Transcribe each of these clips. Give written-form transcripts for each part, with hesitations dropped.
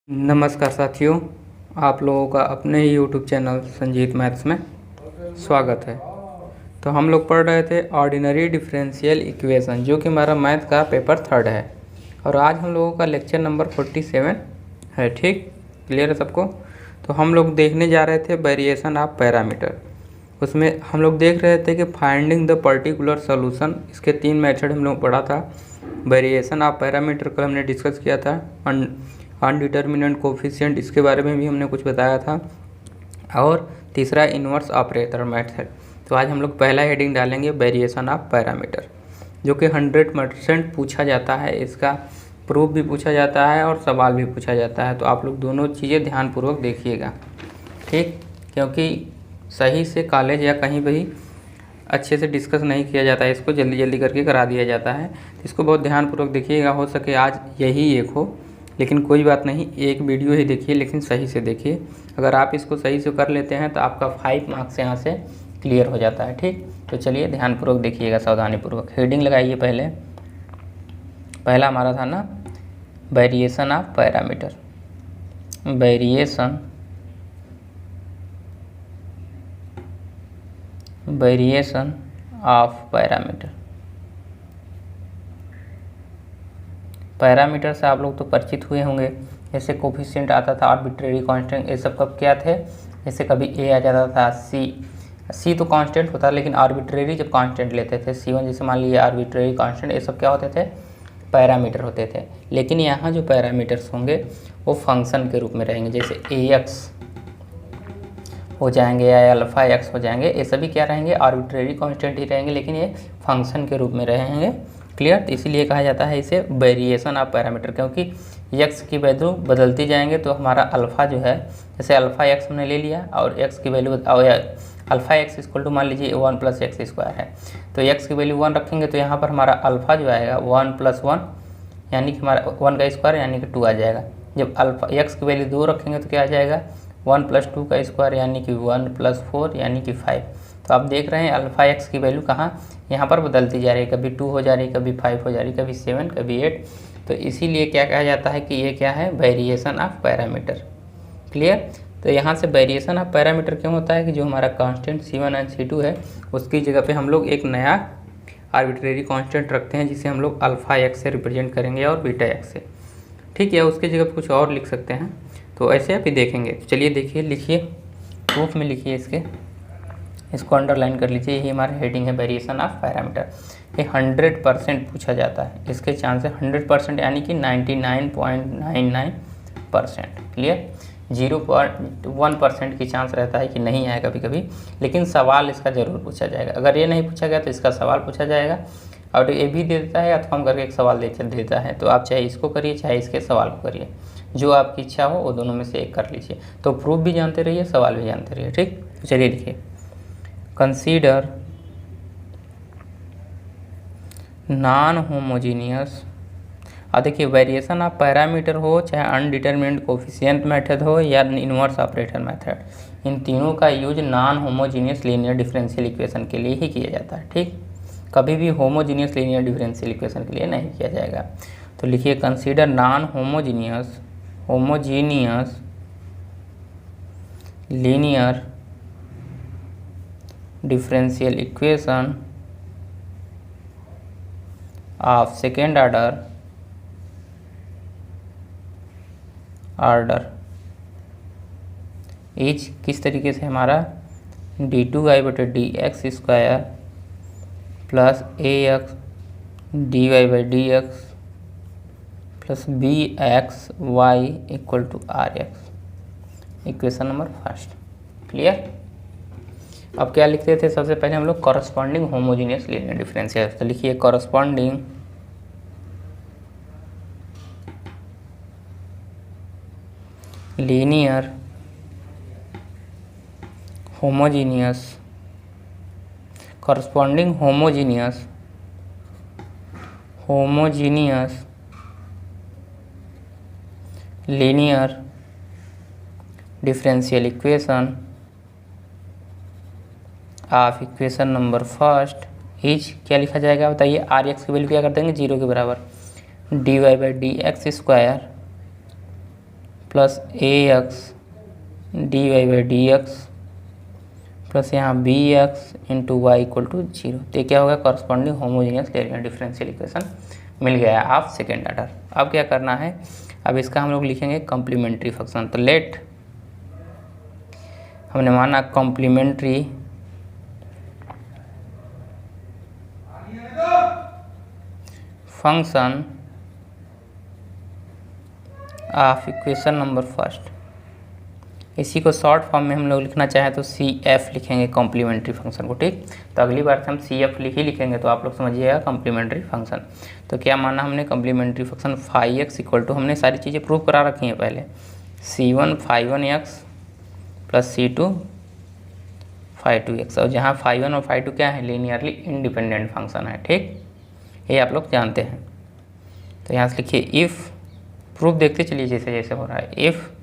नमस्कार साथियों, आप लोगों का अपने ही यूट्यूब चैनल संजीत मैथ्स में स्वागत है। तो हम लोग पढ़ रहे थे ऑर्डिनरी डिफरेंशियल इक्वेशन, जो कि हमारा मैथ का पेपर 3 है। और आज हम लोगों का लेक्चर नंबर 47 है। ठीक, क्लियर है सबको? तो हम लोग देखने जा रहे थे वेरिएशन ऑफ पैरामीटर। उसमें हम लोग देख रहे थे कि फाइंडिंग द पर्टिकुलर सोल्यूशन। इसके 3 मेथड हम लोग पढ़ा था। वेरिएशन ऑफ पैरामीटर कल हमने डिस्कस किया था। अनडिटर्मिनेंट कोफिशिएंट, इसके बारे में भी हमने कुछ बताया था। और तीसरा इन्वर्स ऑपरेटर मेथड। तो आज हम लोग पहला हेडिंग डालेंगे वेरिएशन ऑफ पैरामीटर, जो कि 100% पूछा जाता है। इसका प्रूफ भी पूछा जाता है और सवाल भी पूछा जाता है। तो आप लोग दोनों चीज़ें ध्यानपूर्वक देखिएगा, ठीक? क्योंकि सही से कॉलेज या कहीं भी अच्छे से डिस्कस नहीं किया जाता है, इसको जल्दी जल्दी करके करा दिया जाता है। इसको बहुत ध्यानपूर्वक देखिएगा। हो सके आज यही एक हो, लेकिन कोई बात नहीं, एक वीडियो ही देखिए, लेकिन सही से देखिए। अगर आप इसको सही से कर लेते हैं तो आपका 5 मार्क्स यहाँ से क्लियर हो जाता है। ठीक, तो चलिए ध्यानपूर्वक देखिएगा, सावधानीपूर्वक। हेडिंग लगाइए। पहला हमारा था ना variation of parameter. Variation of parameter. Parameter से आप लोग तो परिचित हुए होंगे। जैसे कोफिशिएंट आता था, आर्बिट्रेरी कांस्टेंट, ये सब कब क्या थे? जैसे कभी ए आ जाता था, सी तो कांस्टेंट होता, लेकिन आर्बिट्रेरी जब कांस्टेंट लेते थे, C1 जैसे मान लीजिए आर्बिट्रेरी कांस्टेंट, ये सब क्या होते थे? पैरामीटर होते थे। लेकिन यहाँ जो पैरामीटर्स होंगे वो फंक्शन के रूप में रहेंगे। जैसे AX हो जाएंगे या अल्फा एक्स हो जाएंगे, ये सभी क्या रहेंगे? आर्बिट्रेरी कांस्टेंट ही रहेंगे, लेकिन ये फंक्शन के रूप में रहेंगे। क्लियर? तो इसीलिए कहा जाता है इसे वेरिएशन ऑफ पैरामीटर, क्योंकि एक्स की वैल्यू बदलती जाएंगे। तो हमारा अल्फ़ा जो है, जैसे अल्फ़ा एक्स हमने ले लिया और एक्स की value alpha x equal to मान लीजिए 1 + x² है, तो एक्स की वैल्यू 1 रखेंगे तो यहाँ पर हमारा अल्फ़ा जो आएगा 1 + 1 यानी कि हमारा 1 का स्क्वायर यानी कि 2 आ जाएगा। जब अल्फ़ा एक्स की वैल्यू 2 रखेंगे तो क्या आ जाएगा? 1 + 2 का स्क्वायर यानी कि 1 + 4 यानी कि 5। तो आप देख रहे हैं अल्फ़ा एक्स की वैल्यू कहाँ यहाँ पर बदलती जा रही है, कभी 2 हो जा रही है, कभी 5 हो जा रही है, कभी 7, कभी 8। तो इसीलिए क्या कहा जाता है कि ये क्या है? Variation of parameter. क्लियर? तो यहाँ से वेरिएशन ऑफ पैरामीटर क्यों होता है कि जो हमारा कांस्टेंट C1 एंड C2 है, उसकी जगह पे हम लोग एक नया आर्बिट्रेरी कांस्टेंट रखते हैं, जिसे हम लोग अल्फ़ा एक्स से रिप्रेजेंट करेंगे और बीटा एक्स से। ठीक है, उसकी जगह कुछ और लिख सकते हैं। तो ऐसे आप ही देखेंगे। तो चलिए देखिए, लिखिए, प्रूफ में लिखिए, इसको अंडरलाइन कर लीजिए। यही हमारा हेडिंग है वेरिएशन ऑफ पैरामीटर। ये 100% पूछा जाता है। इसके चांसेस 100% यानी कि 99.99%। क्लियर? 0.1% की चांस रहता है कि नहीं आए कभी कभी, लेकिन सवाल इसका ज़रूर पूछा जाएगा। अगर ये नहीं पूछा गया तो इसका सवाल पूछा जाएगा, और ये भी दे देता है या तो हम करके एक सवाल देता है। तो आप चाहे इसको करिए चाहे इसके सवाल को करिए, जो आपकी इच्छा हो वो दोनों में से एक कर लीजिए। तो प्रूफ भी जानते रहिए, सवाल भी जानते रहिए। ठीक, तो चलिए लिखिए, कंसीडर नॉन होमोजीनियस। अब देखिए, वेरिएशन ऑफ पैरामीटर हो, चाहे अनडिटरमिनेंट कोफिशिएंट मेथड हो या इन्वर्स ऑपरेटर मेथड, इन तीनों का use non homogeneous linear differential equation के लिए ही किया जाता है। ठीक, कभी भी होमोजीनियस लीनियर डिफरेंशियल इक्वेशन के लिए नहीं किया जाएगा। तो लिखिए, consider non homogeneous linear differential equation of second order is किस तरीके से? हमारा d2y/dx² plus ax dy/dx plus bxy = rx, equation number first. Clear? अब क्या लिखते थे? सबसे पहले हम लोग कॉरस्पॉन्डिंग होमोजीनियस लीनियर डिफरेंशियल। तो लिखिए, corresponding linear homogeneous linear differential equation of equation number first is, क्या लिखा जाएगा बताइए? आर एक्स की वैल्यू क्या कर देंगे? 0 के बराबर, dy/dx² plus A X D Y by D X plus यहाँ B x into Y equal to 0। तो ये क्या होगा, corresponding homogeneous linear differential equation मिल गया है आप सेकेंड ऑर्डर। अब क्या करना है, अब इसका हम लोग लिखेंगे कॉम्प्लीमेंट्री फंक्शन। तो लेट हमने माना complementary function of equation number first. इसी को शॉर्ट फॉर्म में हम लोग लिखना चाहें तो सी एफ लिखेंगे कॉम्प्लीमेंट्री फंक्शन को। ठीक, तो अगली बार से हम सी एफ ही लिखेंगे तो आप लोग समझिएगा कॉम्प्लीमेंट्री फंक्शन। तो क्या माना हमने complementary function phi x equal to, हमने सारी चीज़ें प्रूव करा रखी हैं पहले, C one phi one x plus C two phi two X. और जहाँ फाई वन और फाई टू क्या है, लीनियरली इंडिपेंडेंट फंक्शन है। ठीक, ये आप लोग जानते हैं। तो यहाँ से लिखिए इफ़, प्रूफ देखते चलिए जैसे जैसे हो रहा है, if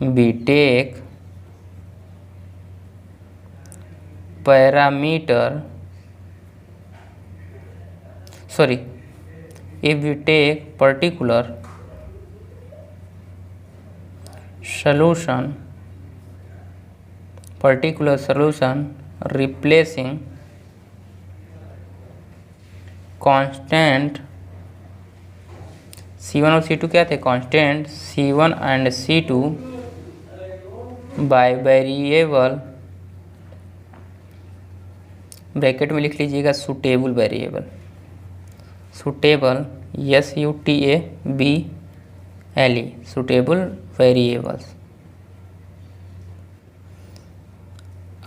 we take parameter, sorry, if we take particular solution replacing constant C1 और C2 क्या थे, constant C1 and C2 by variable, bracket में लिख लीजिएगा suitable variable, suitable SUTABLE, suitable variables.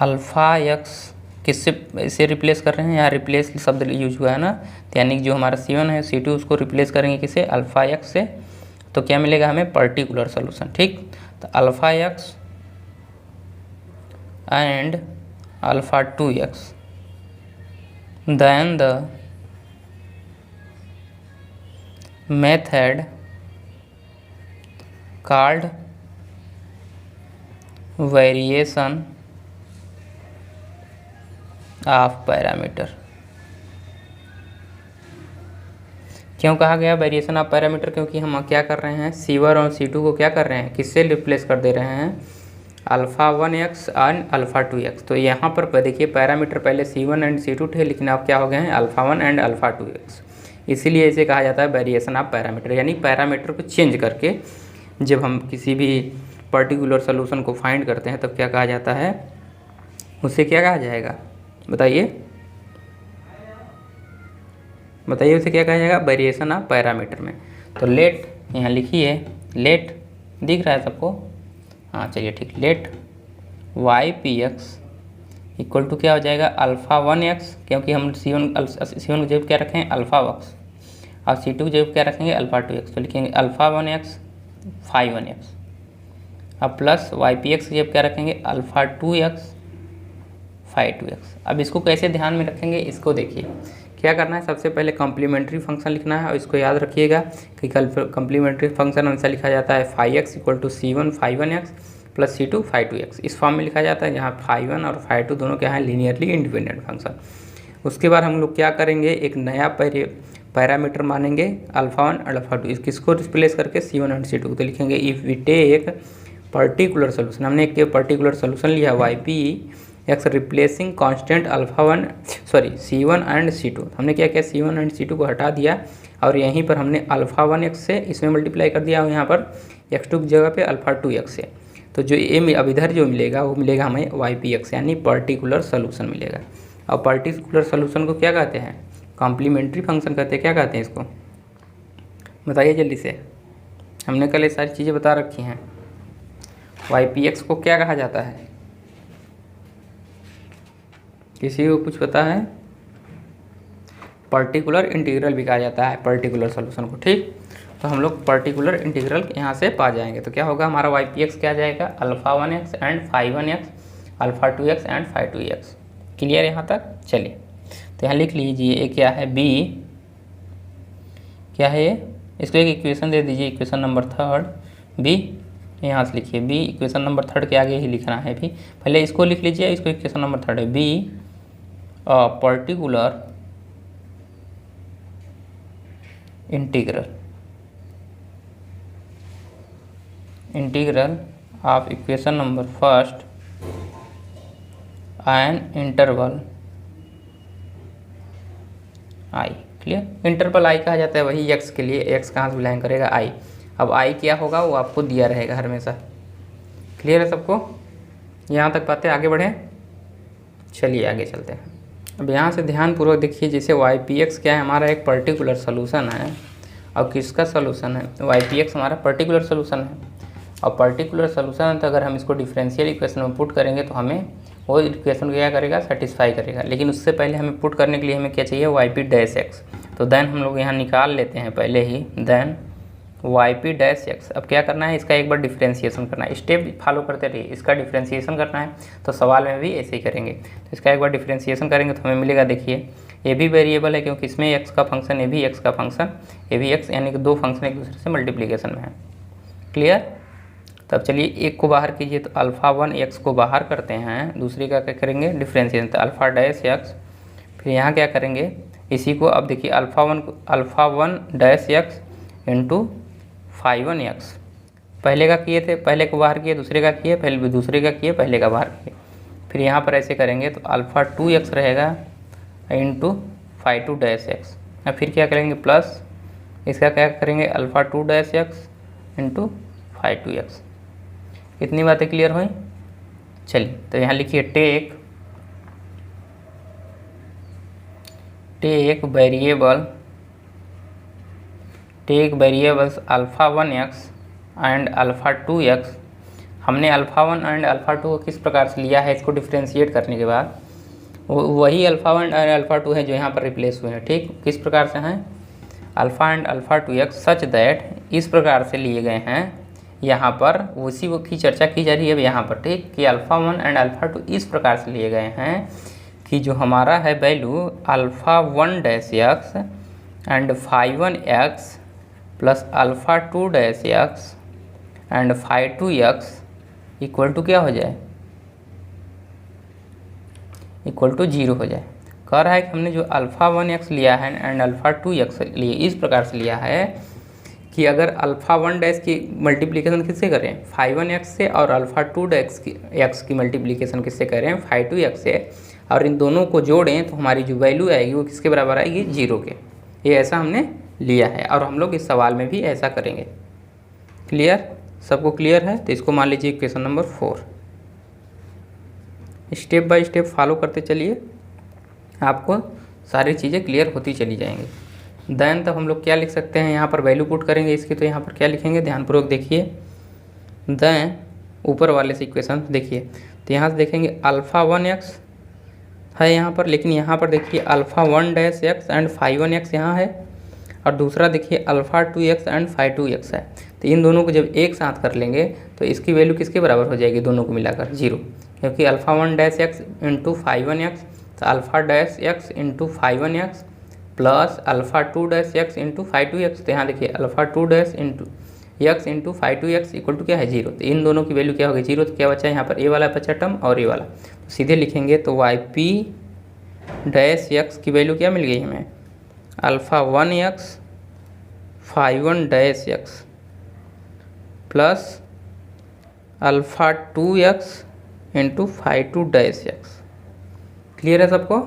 Alpha x किससे इसे रिप्लेस कर रहे हैं, यहाँ रिप्लेस शब्द यूज हुआ है ना, तो यानी कि जो हमारा C1 है C2 उसको रिप्लेस करेंगे किसे, अल्फ़ा एक्स से। तो क्या मिलेगा हमें, पर्टिकुलर सोल्यूशन। ठीक, तो alpha x and alpha 2x, then the method called variation of parameter। क्यों कहा गया वेरिएशन ऑफ पैरामीटर, क्योंकि हम क्या कर रहे हैं, C1 और C2 को क्या कर रहे हैं, किससे रिप्लेस कर दे रहे हैं, alpha 1x and alpha 2x। तो यहाँ पर देखिए पैरामीटर पहले C1 एंड C2 थे, लेकिन अब क्या हो गए हैं, अल्फ़ा 1 एंड अल्फ़ा 2x। इसीलिए इसे कहा जाता है वेरिएशन ऑफ पैरामीटर, यानी पैरामीटर को चेंज करके जब हम किसी भी पर्टिकुलर सोल्यूशन को फाइंड करते हैं तब क्या कहा जाता है, उसे क्या कहा जाएगा, बताइए बताइए उसे क्या कहा जाएगा, वेरिएशन ऑफ पैरामीटर में। तो लेट यहाँ लिखिए, लेट दिख रहा है सबको, हाँ चलिए ठीक, let y P x equal to क्या हो जाएगा, अल्फ़ा 1x, क्योंकि हम C1 को जब क्या रखें अल्फ़ा x और C2 को जब क्या रखेंगे अल्फ़ा 2x। तो लिखेंगे अल्फ़ा 1x फाई 1x, अब प्लस वाई पी एक्स जब क्या रखेंगे अल्फ़ा 2x फाई 2x। अब इसको कैसे ध्यान में रखेंगे, इसको देखिए क्या करना है, सबसे पहले कॉम्प्लीमेंट्री फंक्शन लिखना है और इसको याद रखिएगा कि कॉम्प्लीमेंट्री फंक्शन हमेशा लिखा जाता है phi x equal to C1 phi 1x plus C2 phi 2x। इस फॉर्म में लिखा जाता है जहाँ फाई 1 और फाई 2 दोनों क्या है, लीनियरली इंडिपेंडेंट फंक्शन। उसके बाद हम लोग क्या करेंगे, एक नया पैरामीटर मानेंगे अल्फ़ा 1 और अल्फ़ा 2, किसको रिप्लेस करके C1 एंड C2। तो लिखेंगे if we take particular solution, हमने एक पर्टिकुलर सोल्यूशन लिया y P x replacing constant alpha 1 sorry C1 and C2। हमने क्या किया, C1 एंड C2 को हटा दिया और यहीं पर हमने अल्फ़ा 1x से इसमें मल्टीप्लाई कर दिया और यहाँ पर x2 की जगह पे अल्फ़ा 2x से। तो जो ये अब इधर जो मिलेगा वो मिलेगा हमें वाई पी एक्स, यानी पर्टिकुलर सोल्यूशन मिलेगा। और पर्टिकुलर सोल्यूशन को क्या कहते हैं, कॉम्प्लीमेंट्री फंक्शन कहते हैं। क्या कहते हैं इसको, बताइए जल्दी से, हमने कल ये सारी चीज़ें बता रखी हैं। वाई पी एक्स को क्या कहा जाता है, किसी को कुछ पता है, पर्टिकुलर इंटीग्रल भी कहा जाता है पर्टिकुलर सोल्यूशन को। ठीक, तो हम लोग पर्टिकुलर इंटीग्रल यहाँ से पा जाएंगे। तो क्या होगा हमारा वाई पी एक्स क्या जाएगा, alpha 1x and phi 1x, alpha 2x and phi 2x। Clear यहाँ तक, चलिए तो यहाँ लिख लीजिए ये क्या है, बी क्या है ये, इसको एक इक्वेशन दे दीजिए, इक्वेशन नंबर थर्ड बी, यहाँ से लिखिए बी, इक्वेशन नंबर थर्ड के आगे ही लिखना है भी, पहले इसको लिख लीजिए, इसको इक्वेशन नंबर थर्ड है be particular integral integral of equation number first in interval I. Clear, interval I कहा जाता है वही एक्स के लिए, एक्स कहाँ से बिलोंग करेगा आई। अब आई क्या होगा वो आपको दिया रहेगा हमेशा। क्लियर है सबको, यहाँ तक बातें आगे बढ़ें। चलिए आगे चलते हैं। अब यहाँ से ध्यानपूर्वक देखिए, जैसे वाई पी एक्स क्या है, हमारा एक पर्टिकुलर सोल्यूशन है। और किसका सोल्यूशन है, वाई पी एक्स हमारा पर्टिकुलर सोल्यूशन है। और पर्टिकुलर सोल्यूशन है तो अगर हम इसको डिफरेंशियल इक्वेशन में पुट करेंगे तो हमें वो इक्वेशन क्या करेगा, सेटिस्फाई करेगा। लेकिन उससे पहले हमें पुट करने के लिए हमें क्या चाहिए, वाई पी डैश एक्स। तो देन हम लोग यहाँ निकाल लेते हैं पहले ही, then Y P dash x. अब क्या करना है, इसका एक बार डिफ्रेंशिएशन करना है, स्टेप फॉलो करते रहिए। इसका डिफ्रेंशिएशन करना है तो सवाल में भी ऐसे ही करेंगे। तो इसका एक बार डिफ्रेंशिएशन करेंगे तो हमें मिलेगा, देखिए ये भी वेरिएबल है क्योंकि इसमें एक्स का फंक्शन, ये भी एक्स का फंक्शन, ये भी एक्स, यानी कि दो फंक्शन एक दूसरे से मल्टीप्लीकेशन में है। क्लियर। तब चलिए एक को बाहर कीजिए, तो अल्फ़ा वन एक्स को बाहर करते हैं, दूसरी का क्या करेंगे, डिफ्रेंशिएशन, तो अल्फ़ा डैश एक्स। फिर यहाँ क्या करेंगे, इसी को अब देखिए alpha one dash x into phi one x. पहले का किए थे, पहले को बाहर किए, दूसरे का किए, पहले दूसरे का किए, पहले का बाहर किए। फिर यहाँ पर ऐसे करेंगे तो अल्फ़ा टू एक्स रहेगा into phi two dash x. और फिर क्या करेंगे, प्लस इसका क्या करेंगे, alpha two dash x into phi two X. इतनी बातें क्लियर हुई। चलिए तो यहाँ लिखिए, take variables alpha one X and alpha two X. हमने alpha one and alpha two को किस प्रकार से लिया है, इसको डिफ्रेंशिएट करने के बाद वही alpha one and alpha to है जो यहाँ पर रिप्लेस हुए हैं। ठीक, किस प्रकार से हैं, alpha and alpha two x such that, इस प्रकार से लिए गए हैं यहाँ पर, उसी वो की चर्चा की जा रही है अब यहाँ पर। ठीक, कि alpha one and alpha to इस प्रकार से लिए गए हैं कि जो हमारा है value alpha one dash x and phi one x plus alpha two dash x and phi two x equal to क्या हो जाए, इक्वल टू जीरो हो जाए। कह रहा है कि हमने जो अल्फ़ा वन एक्स लिया है एंड अल्फ़ा टू एक्स लिए इस प्रकार से लिया है कि अगर अल्फ़ा वन डैश की मल्टीप्लिकेशन किससे करें, फाइव वन एक्स से, और अल्फ़ा टू एक्स की मल्टीप्लिकेशन किससे करें, फाइव टू एक्स से, और इन दोनों को जोड़ें तो हमारी जो वैल्यू आएगी वो किसके बराबर आएगी, जीरो के। ये ऐसा हमने लिया है और हम लोग इस सवाल में भी ऐसा करेंगे। क्लियर, सबको क्लियर है। तो इसको मान लीजिए question number 4। Step by step follow करते चलिए, आपको सारी चीज़ें क्लियर होती चली जाएंगी। देन तब हम लोग क्या लिख सकते हैं, यहाँ पर वैल्यू पुट करेंगे इसकी, तो यहाँ पर क्या लिखेंगे, ध्यानपूर्वक देखिए। देन ऊपर वाले से इक्वेशन देखिए, तो यहाँ से देखेंगे अल्फ़ा वन एक्स है यहाँ पर, लेकिन यहाँ पर देखिए alpha one dash x and phi one x यहाँ है, और दूसरा देखिए alpha two x and phi two x है। तो इन दोनों को जब एक साथ कर लेंगे तो इसकी वैल्यू किसके बराबर हो जाएगी, दोनों को मिलाकर जीरो, क्योंकि alpha one dash x into phi one X, तो alpha dash x into phi one x plus alpha two dash x into phi two X. तो यहाँ देखिए alpha two dash into X into phi two x equal to क्या है, zero. तो इन दोनों की value क्या होगी, जीरो। तो क्या बचा यहाँ पर, ए वाला बचा टर्म और ए वाला, तो सीधे लिखेंगे। तो वाई पी डैश एक्स की वैल्यू क्या मिल गई हमें, alpha one x phi one dash x plus alpha two x into phi two dash x. Clear है सबको।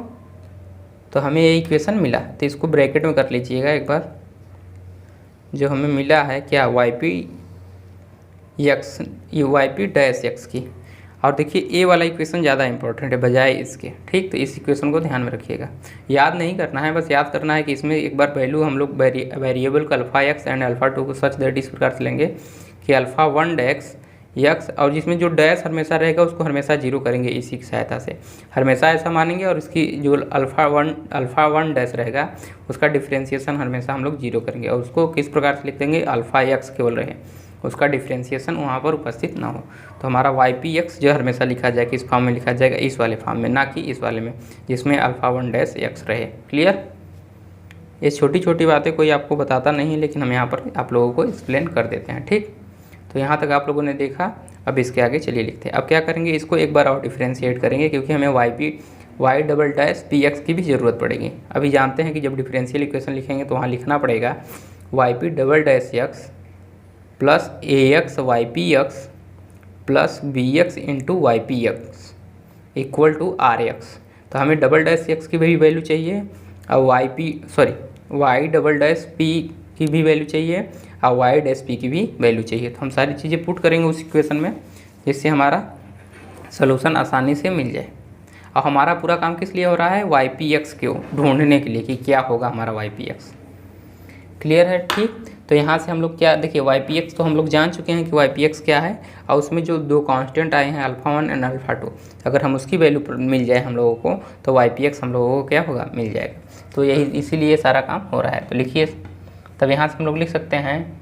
तो हमें ये इक्वेशन मिला, तो इसको ब्रैकेट में कर लीजिएगा एक बार। जो हमें मिला है क्या, वाई पी एक्स, ये वाई पी डैश एक्स की। और देखिए ए वाला इक्वेशन ज़्यादा इंपॉर्टेंट है बजाय इसके। ठीक, तो इस इक्वेशन को ध्यान में रखिएगा, याद नहीं करना है, बस याद करना है कि इसमें एक बार वैल्यू हम लोग वेरिएबल का alpha x and alpha two को सच दैट इस प्रकार से लेंगे कि अल्फ़ा वन डैश एक्स, और जिसमें जो डैश हमेशा रहेगा उसको हमेशा जीरो करेंगे इसी की सहायता से, हमेशा ऐसा मानेंगे। और इसकी जो अल्फ़ा वन डैश रहेगा उसका डिफ्रेंशिएशन हमेशा हम लोग जीरो करेंगे, और उसको किस प्रकार से लिख देंगे, अल्फ़ा एक्स केवल रहे, उसका डिफ्रेंशिएशन वहाँ पर उपस्थित ना हो। तो हमारा वाई पी एक्स जो हमेशा लिखा जाएगा इस फॉर्म में लिखा जाएगा, इस वाले फॉर्म में, ना कि इस वाले में जिसमें अल्फ़ा वन डैश एक्स रहे। क्लियर। ये छोटी छोटी बातें कोई आपको बताता नहीं है, लेकिन हम यहाँ पर आप लोगों को एक्सप्लेन कर देते हैं। ठीक, तो यहाँ तक आप लोगों ने देखा। अब इसके आगे चलिए लिखते हैं। अब क्या करेंगे, इसको एक बार और डिफ्रेंशिएट करेंगे, क्योंकि हमें y double dash p x की भी ज़रूरत पड़ेगी। अभी जानते हैं कि जब डिफरेंशियल इक्वेशन लिखेंगे तो वहाँ लिखना पड़ेगा y p double dash x plus A x y P x plus b x into y P x equal to r x. तो हमें डबल डैश एक्स की भी वैल्यू चाहिए और वाई डबल डैश पी की भी वैल्यू चाहिए और वाई डैश पी की भी वैल्यू चाहिए। तो हम सारी चीज़ें पुट करेंगे उस इक्वेशन में, जिससे हमारा सलूशन आसानी से मिल जाए। और हमारा पूरा काम किस लिए हो रहा है, वाई पी एक्स को ढूंढने के लिए कि क्या होगा हमारा वाई पी एक्स। क्लियर है? ठीक। तो यहाँ से हम लोग क्या देखिए, वाई पी एक्स तो हम लोग जान चुके हैं कि वाई पी एक्स क्या है, और उसमें जो दो कांस्टेंट आए हैं अल्फ़ा 1 एंड अल्फ़ा 2, अगर हम उसकी वैल्यू मिल जाए हम लोगों को तो वाई पी एक्स हम लोगों को क्या होगा, मिल जाएगा। तो यही इसीलिए सारा काम हो रहा है। तो लिखिए, तब यहाँ से हम लोग लिख सकते हैं,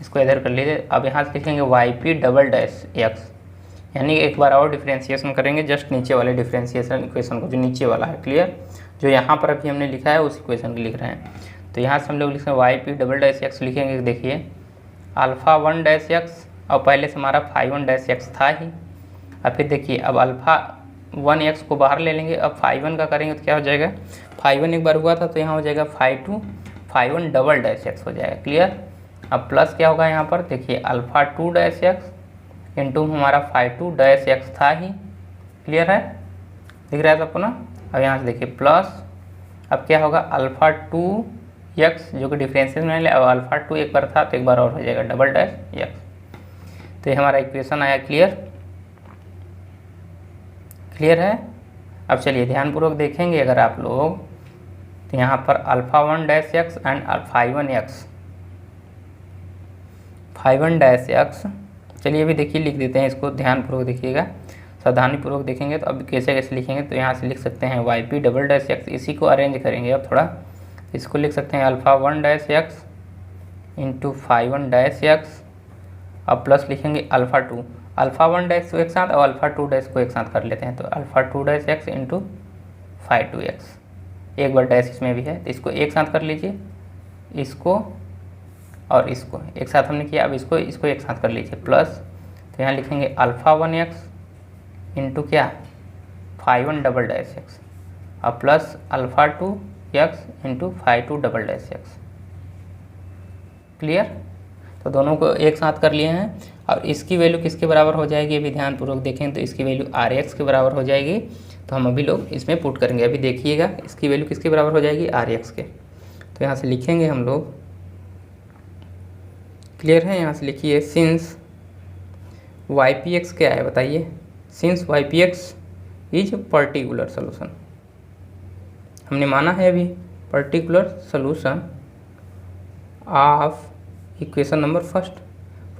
इसको इधर कर लीजिए। अब यहाँ से लिखेंगे y p double dash x, यानी एक बार और डिफ्रेंशिएशन करेंगे जस्ट नीचे वाले डिफ्रेंशिएशन इक्वेशन को, जो नीचे वाला है। क्लियर? जो यहाँ पर अभी हमने लिखा है उस इक्वेशन को लिख रहे हैं। तो यहाँ से हम लोग लिखेंगे y p double dash x लिखेंगे, देखिए अल्फ़ा 1 डैश एक्स, और पहले से हमारा फाई 1 डैश एक्स था ही। अब फिर देखिए, अब अल्फ़ा 1 एक्स को बाहर ले लेंगे, अब फाई 1 का करेंगे तो क्या हो जाएगा, फाई 1 एक बार हुआ था तो यहाँ हो जाएगा फाई 1 डबल डैश एक्स हो जाएगा। क्लियर? अब प्लस क्या होगा यहाँ पर, देखिए अल्फ़ा 2 डैश एक्स इंटू हमारा फाई 2 डैश एक्स था ही। क्लियर है? दिख रहा है सबको ना? अब यहाँ से देखिए प्लस, अब क्या होगा अल्फ़ा 2 एक्स जो कि डिफरेंशियल में ले, अब अल्फ़ा 2 एक बार था तो एक बार और हो जाएगा डबल डैश एक्स। तो ये हमारा इक्वेशन आया। क्लियर? क्लियर है? अब चलिए ध्यानपूर्वक देखेंगे अगर आप लोग, तो यहाँ पर alpha 1 dash x and phi 1 dash x, चलिए अभी देखिए लिख देते हैं इसको, ध्यानपूर्वक देखिएगा, सावधानीपूर्वक देखेंगे। तो अब कैसे कैसे लिखेंगे, तो यहाँ से लिख सकते हैं y p double dash x, इसी को अरेंज करेंगे अब थोड़ा। इसको लिख सकते हैं alpha 1 dash x into phi 1 dash x, अब प्लस लिखेंगे अल्फ़ा 2, अल्फ़ा 1 डैश को एक साथ और अल्फ़ा 2 डैश को एक साथ कर लेते हैं। तो alpha 2 dash x into phi 2 x, एक बार डैश इसमें भी है तो इसको एक साथ कर लीजिए, इसको और इसको एक साथ हमने किया। अब इसको एक साथ कर लीजिए प्लस, तो यहाँ लिखेंगे अल्फ़ा 1 एक्स इंटू क्या, फाई 1 डबल डैश एक्स, और plus alpha 2 x into phi 2 double dash x. Clear? तो दोनों को एक साथ कर लिए हैं, और इसकी वैल्यू किसके बराबर हो जाएगी, अभी ध्यानपूर्वक देखें तो इसकी वैल्यू आर एक्स के बराबर हो जाएगी। तो हम अभी लोग इसमें पुट करेंगे, अभी देखिएगा इसकी वैल्यू किसके बराबर हो जाएगी, आर एक्स के। तो यहाँ से लिखेंगे हम लोग, क्लियर है? यहाँ से लिखिए सिंस वाई पी एक्स क्या है बताइए, since Y P X is particular solution, हमने माना है अभी particular solution of equation number first.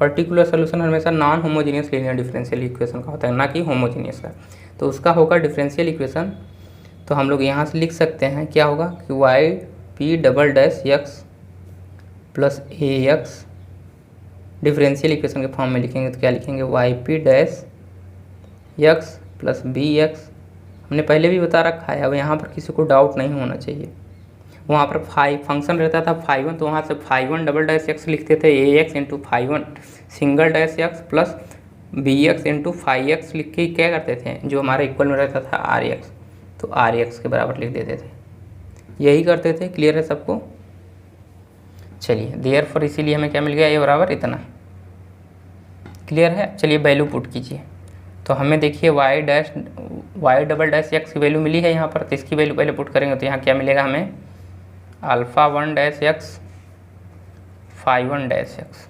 Particular solution हमेशा non homogeneous linear differential equation का होता है, ना कि होमोजीनियस का। तो उसका होगा डिफरेंशियल इक्वेशन। तो हम लोग यहाँ से लिख सकते हैं क्या होगा कि y p double dash x plus ए एक्स, डिफरेंशियल इक्वेशन के फॉर्म में लिखेंगे तो क्या लिखेंगे, y P dash x plus b x. हमने पहले भी बता रखा है, अब यहाँ पर किसी को डाउट नहीं होना चाहिए। वहाँ पर फाई फंक्शन रहता था फाई 1, तो वहाँ से फाई 1 डबल डैश एक्स लिखते थे, a x into phi 1 single dash x plus b x into phi x लिख के क्या करते थे, जो हमारा इक्वल में रहता था आर एक्स, तो आर एक्स के बराबर लिख देते थे, यही करते थे। क्लियर है सबको? चलिए देयरफॉर इसीलिए हमें क्या मिल गया, ये बराबर इतना। क्लियर है? चलिए वैल्यू पुट कीजिए। तो हमें देखिए वाई डबल डैश एक्स की वैल्यू मिली है यहाँ पर, तो इसकी वैल्यू पहले पुट करेंगे तो यहाँ क्या मिलेगा हमें, alpha 1 dash x phi 1 dash x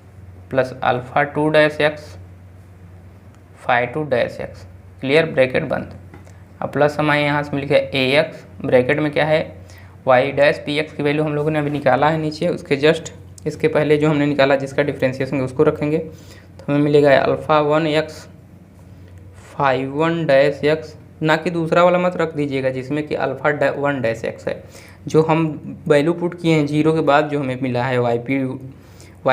plus alpha 2 dash x phi 2 dash x. Clear? Bracket बंद। अब प्लस हमारे यहाँ से मिल गया ए एक्स, ब्रैकेट में क्या है, वाई डैश पी एक्स की वैल्यू हम लोगों ने अभी निकाला है नीचे, उसके जस्ट इसके पहले जो हमने निकाला जिसका डिफ्रेंशिएशन उसको रखेंगे, तो हमें मिलेगा alpha 1 x phi 1 dash x, ना कि दूसरा वाला मत रख दीजिएगा जिसमें कि अल्फ़ा 1 डैश एक्स है, जो हम वैल्यू पुट किए हैं जीरो के बाद जो हमें मिला है वाई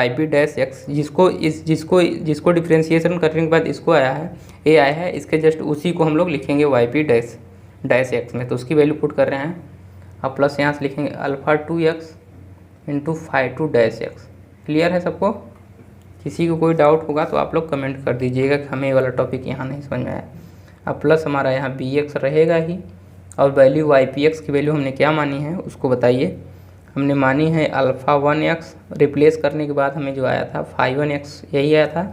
पी डैश एक्स, जिसको डिफ्रेंशिएशन करने के बाद इसको आया है, ए आया है, इसके जस्ट उसी को हम लोग लिखेंगे वाई पी डैश एक्स में, तो उसकी वैल्यू पुट कर रहे हैं। अब प्लस यहाँ से लिखेंगे alpha 2 x into phi 2 dash x. Clear है सबको? किसी को कोई डाउट होगा तो आप लोग कमेंट कर दीजिएगा कि हमें ये वाला टॉपिक यहाँ नहीं समझ में आया। अब प्लस हमारा यहाँ बी एक्स रहेगा ही, और वैल्यू वाई पी एक्स की वैल्यू हमने क्या मानी है उसको बताइए। हमने मानी है अल्फ़ा 1x, रिप्लेस करने के बाद हमें जो आया था फाई 1x यही आया था,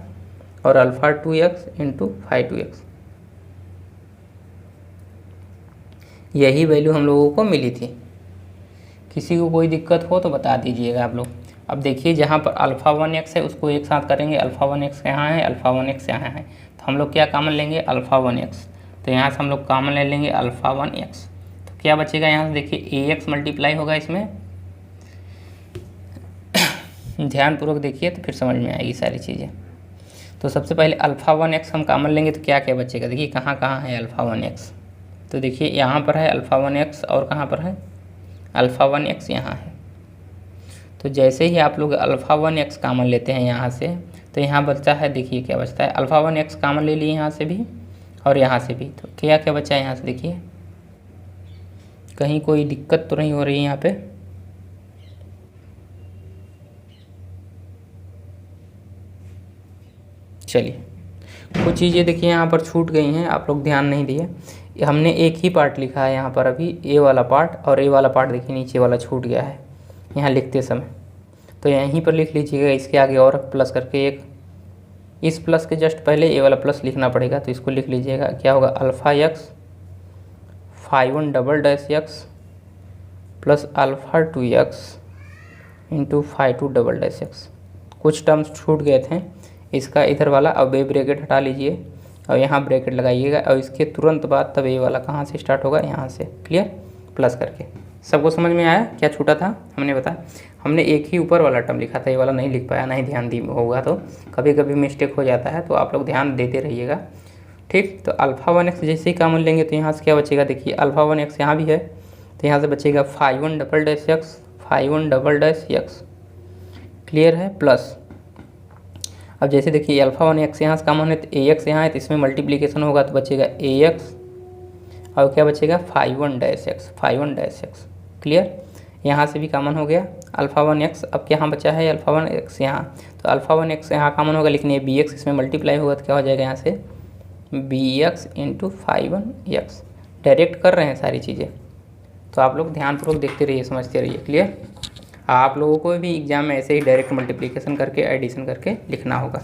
और alpha 2x into phi 2x यही वैल्यू हम लोगों को मिली थी। किसी को कोई दिक्कत हो तो बता दीजिएगा आप लोग। अब देखिए जहाँ पर अल्फ़ा 1x है उसको एक साथ करेंगे, अल्फ़ा 1x यहाँ है, अल्फ़ा 1x यहाँ है, तो हम लोग क्या कॉमन लेंगे, अल्फ़ा 1x, तो यहाँ से हम लोग कॉमन ले लेंगे अल्फ़ा 1x, तो क्या बचेगा यहाँ से देखिए ax मल्टीप्लाई होगा इसमें, ध्यानपूर्वक देखिए तो फिर समझ में आएगी सारी चीज़ें। तो सबसे पहले अल्फ़ा 1x हम कॉमन लेंगे तो क्या क्या बचेगा, देखिए कहाँ कहाँ है अल्फ़ा 1x, तो देखिए यहाँ पर है अल्फ़ा 1x और कहाँ पर है अल्फ़ा 1x यहाँ है। तो जैसे ही आप लोग अल्फ़ा 1x कॉमन लेते हैं यहाँ से, तो यहाँ बचता है, देखिए क्या बचता है, अल्फ़ा 1x कॉमन ले लिए यहाँ से भी और यहाँ से भी, तो क्या क्या बचा है यहाँ से देखिए, कहीं कोई दिक्कत तो नहीं हो रही है यहाँ पे। चलिए कुछ चीज़ें देखिए यहाँ पर छूट गई हैं, आप लोग ध्यान नहीं दिए, हमने एक ही पार्ट लिखा है यहाँ पर अभी, ए वाला पार्ट, और ए वाला पार्ट देखिए नीचे वाला छूट गया है यहाँ लिखते समय, तो यहीं पर लिख लीजिएगा, इसके आगे और प्लस करके एक, इस प्लस के जस्ट पहले ए वाला प्लस लिखना पड़ेगा, तो इसको लिख लीजिएगा, क्या होगा alpha x phi 1 double dash x plus alpha 2x into phi 2 double dash x। कुछ टर्म्स छूट गए थे, इसका इधर वाला अब ए ब्रैकेट हटा लीजिए और यहाँ ब्रैकेट लगाइएगा, और इसके तुरंत बाद तब ए वाला कहाँ से स्टार्ट होगा, यहाँ से, क्लियर, प्लस करके। सबको समझ में आया क्या छूटा था, हमने बताया, हमने एक ही ऊपर वाला टर्म लिखा था, ये वाला नहीं लिख पाया, नहीं ध्यान दी होगा, तो कभी कभी मिस्टेक हो जाता है, तो आप लोग ध्यान देते रहिएगा, ठीक। तो अल्फ़ा 1x जैसे ही कॉमन लेंगे तो यहाँ से क्या बचेगा, देखिए अल्फ़ा 1x यहाँ भी है, तो यहाँ से बचेगा phi 1 double dash x, phi 1 double dash x, clear है, प्लस अब जैसे देखिए अल्फ़ा 1x यहाँ से कॉमन है, तो ax यहाँ है, तो इसमें मल्टीप्लिकेशन होगा तो बचेगा ax, और क्या बचेगा phi 1 dash x, phi 1 dash x, clear. यहाँ से भी कॉमन हो गया अल्फ़ा 1x, अब क्या यहाँ बचा है अल्फ़ा 1x यहाँ, तो अल्फ़ा 1x यहाँ कॉमन होगा, लेकिन ये bx इसमें मल्टीप्लाई होगा तो क्या हो जाएगा यहाँ से bx into phi 1x, direct कर रहे हैं सारी चीज़ें, तो आप लोग ध्यानपूर्वक देखते रहिए, समझते रहिए, क्लियर। आप लोगों को भी एग्जाम में ऐसे ही डायरेक्ट मल्टीप्लिकेशन करके एडिशन करके लिखना होगा,